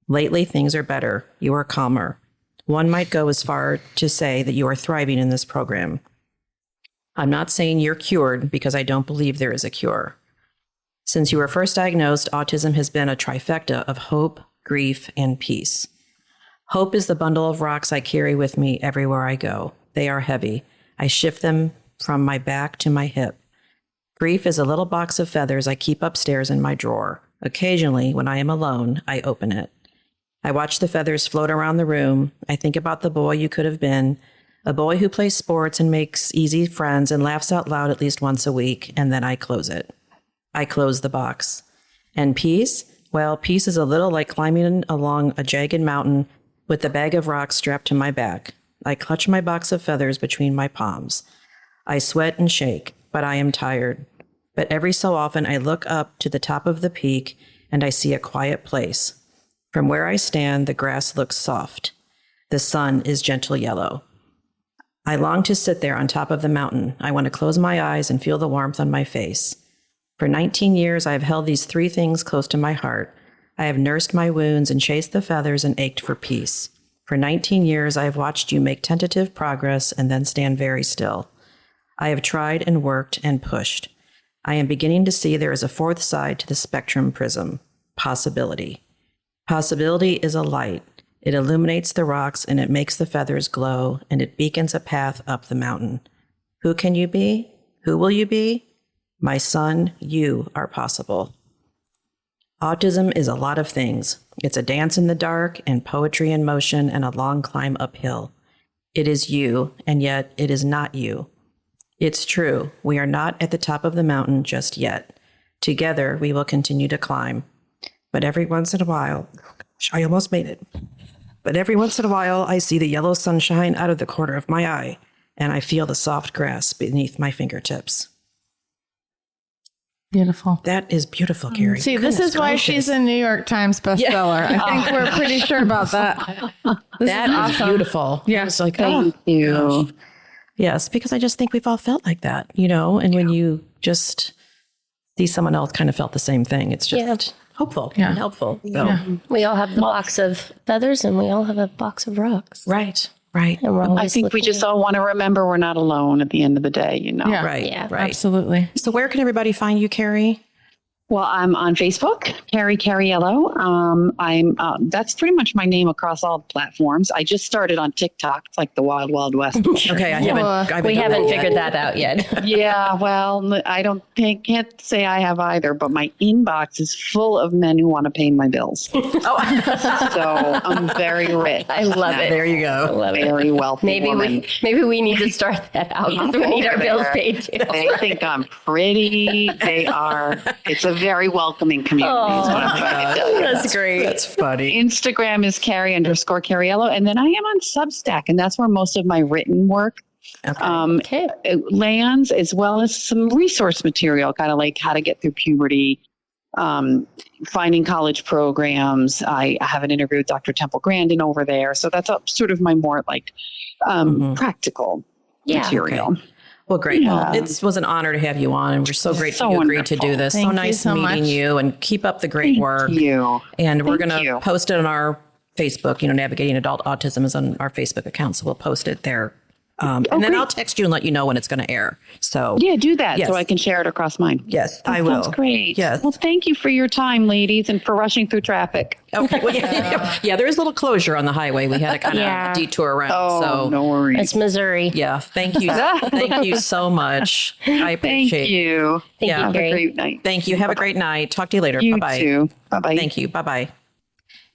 Lately, things are better. You are calmer. One might go as far to say that you are thriving in this program. I'm not saying you're cured because I don't believe there is a cure. Since you were first diagnosed, autism has been a trifecta of hope, grief, and peace. Hope is the bundle of rocks I carry with me everywhere I go. They are heavy. I shift them from my back to my hip. Grief is a little box of feathers I keep upstairs in my drawer. Occasionally, when I am alone, I open it. I watch the feathers float around the room. I think about the boy you could have been, a boy who plays sports and makes easy friends and laughs out loud at least once a week, and then I close it. I close the box. And peace? Well, peace is a little like climbing along a jagged mountain with a bag of rocks strapped to my back. I clutch my box of feathers between my palms. I sweat and shake, but I am tired. But every so often I look up to the top of the peak and I see a quiet place. From where I stand, the grass looks soft. The sun is gentle yellow. I long to sit there on top of the mountain. I want to close my eyes and feel the warmth on my face. For 19 years, I have held these three things close to my heart. I have nursed my wounds and chased the feathers and ached for peace. For 19 years, I have watched you make tentative progress and then stand very still. I have tried and worked and pushed. I am beginning to see there is a fourth side to the spectrum prism, possibility. Possibility is a light. It illuminates the rocks and it makes the feathers glow and it beacons a path up the mountain. Who can you be? Who will you be? My son, you are possible. Autism is a lot of things. It's a dance in the dark and poetry in motion and a long climb uphill. It is you, and yet it is not you. It's true, we are not at the top of the mountain just yet. Together, we will continue to climb. But every once in a while, I almost made it. But every once in a while, I see the yellow sunshine out of the corner of my eye, and I feel the soft grass beneath my fingertips. Beautiful. That is beautiful, Carrie. See, this is why she's a New York Times bestseller. I think we're pretty sure about that. That is awesome. Beautiful. Yeah. It's like, Thank you. Gosh. Yes, because I just think we've all felt like that, and when you just see someone else kind of felt the same thing, it's just hopeful and helpful. So. We all have the box of feathers and we all have a box of rocks. Right. And we're I always think we just all want to remember we're not alone at the end of the day, Yeah. Right. Yeah. Right. Absolutely. So where can everybody find you, Carrie? Well, I'm on Facebook, Carrie Cariello. That's pretty much my name across all platforms. I just started on TikTok. It's like the Wild Wild West. Okay, we haven't figured that out yet. Yeah, well, can't say I have either, but my inbox is full of men who want to pay my bills. So I'm very rich. I love it. There you go. I love it. Very wealthy Maybe woman. we need to start that out because we need our bills paid too. They think I'm pretty. It's a very welcoming community. Is what I'm trying to tell you. That's great. That's funny. Instagram is Carrie_Cariello. And then I am on Substack, and that's where most of my written work Okay. lands, as well as some resource material, kind of like how to get through puberty, finding college programs. I have an interview with Dr. Temple Grandin over there. So that's sort of my more like practical material. Okay. Well, great. Yeah. Well, it was an honor to have you on, and we're so grateful So you agreed to wonderful. do this. Thank so you nice so meeting much. you, and keep up the great work. Thank you. And we're going Thank to you. post it on our Facebook. Navigating Adult Autism is on our Facebook account, so we'll post it there. And then great. I'll text you and let you know when it's going to air. So Yeah, do that Yes. so I can share it across mine. yes, I That will. sounds great. Yes. Well, thank you for your time, ladies, and for rushing through traffic. Okay. Well, yeah, there is a little closure on the highway. We had to kind of Yeah. detour around. Oh, so no worries. It's Missouri. yeah, thank you. Thank you so much. I Thank appreciate it. you. Thank you, Have Carrie. a great night. Thank you. Have a great night. Talk to you later. You Bye-bye. too. Bye-bye. Thank you. Bye-bye.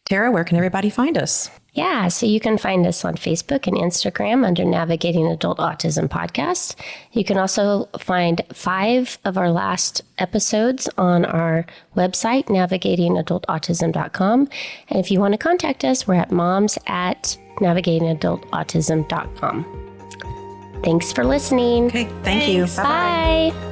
Tara, where can everybody find us? Yeah, so you can find us on Facebook and Instagram under Navigating Adult Autism Podcast. You can also find 5 of our last episodes on our website, navigatingadultautism.com. And if you want to contact us, we're at moms@navigatingadultautism.com. Thanks for listening. Okay. Thank you. Bye-bye. Bye.